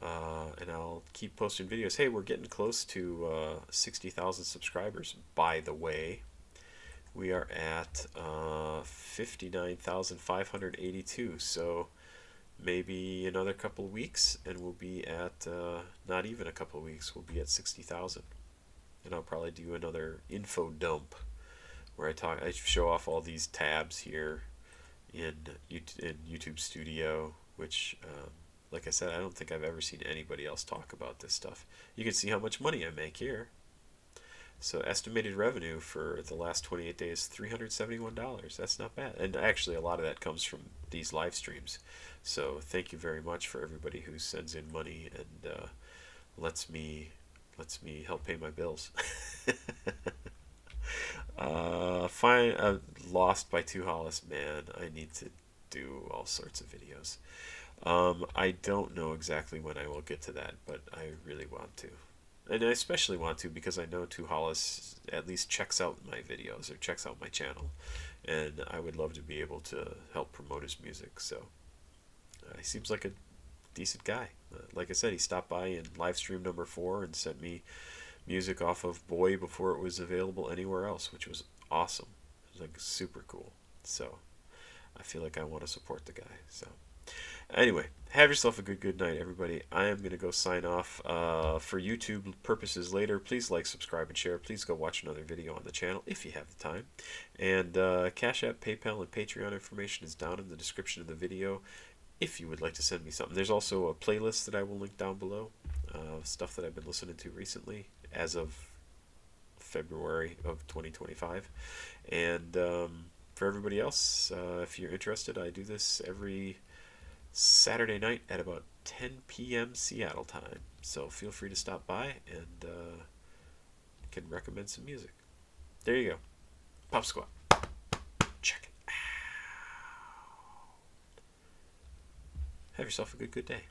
And I'll keep posting videos. Hey, we're getting close to 60,000 subscribers, by the way. We are at 59,582, so maybe another couple of weeks and we'll be at, not even a couple of weeks, we'll be at 60,000. and I'll probably do another info dump where I show off all these tabs here in YouTube Studio, which, like I said, I don't think I've ever seen anybody else talk about this stuff. You can see how much money I make here. So estimated revenue for the last 28 days, $371. That's not bad. And actually, a lot of that comes from these live streams. So thank you very much for everybody who sends in money and lets me help pay my bills. Fine. Lost by Two Hollis. Man, I need to do all sorts of videos. I don't know exactly when I will get to that, but I really want to. And I especially want to because I know Two Hollis at least checks out my videos or checks out my channel. And I would love to be able to help promote his music. So he seems like a decent guy. Like I said, he stopped by in Livestream number 4 and sent me music off of Boy before it was available anywhere else, which was awesome. It was like super cool. So I feel like I want to support the guy. So anyway, have yourself a good night, everybody. I am going to go sign off. For YouTube purposes later, please like, subscribe, and share. Please go watch another video on the channel if you have the time. And Cash App, PayPal, and Patreon information is down in the description of the video if you would like to send me something. There's also a playlist that I will link down below, stuff that I've been listening to recently as of February of 2025. And for everybody else, if you're interested, I do this every Saturday night at about 10 p.m. Seattle time. So feel free to stop by and can recommend some music. There you go. Pop Squat. Check it out. Have yourself a good day.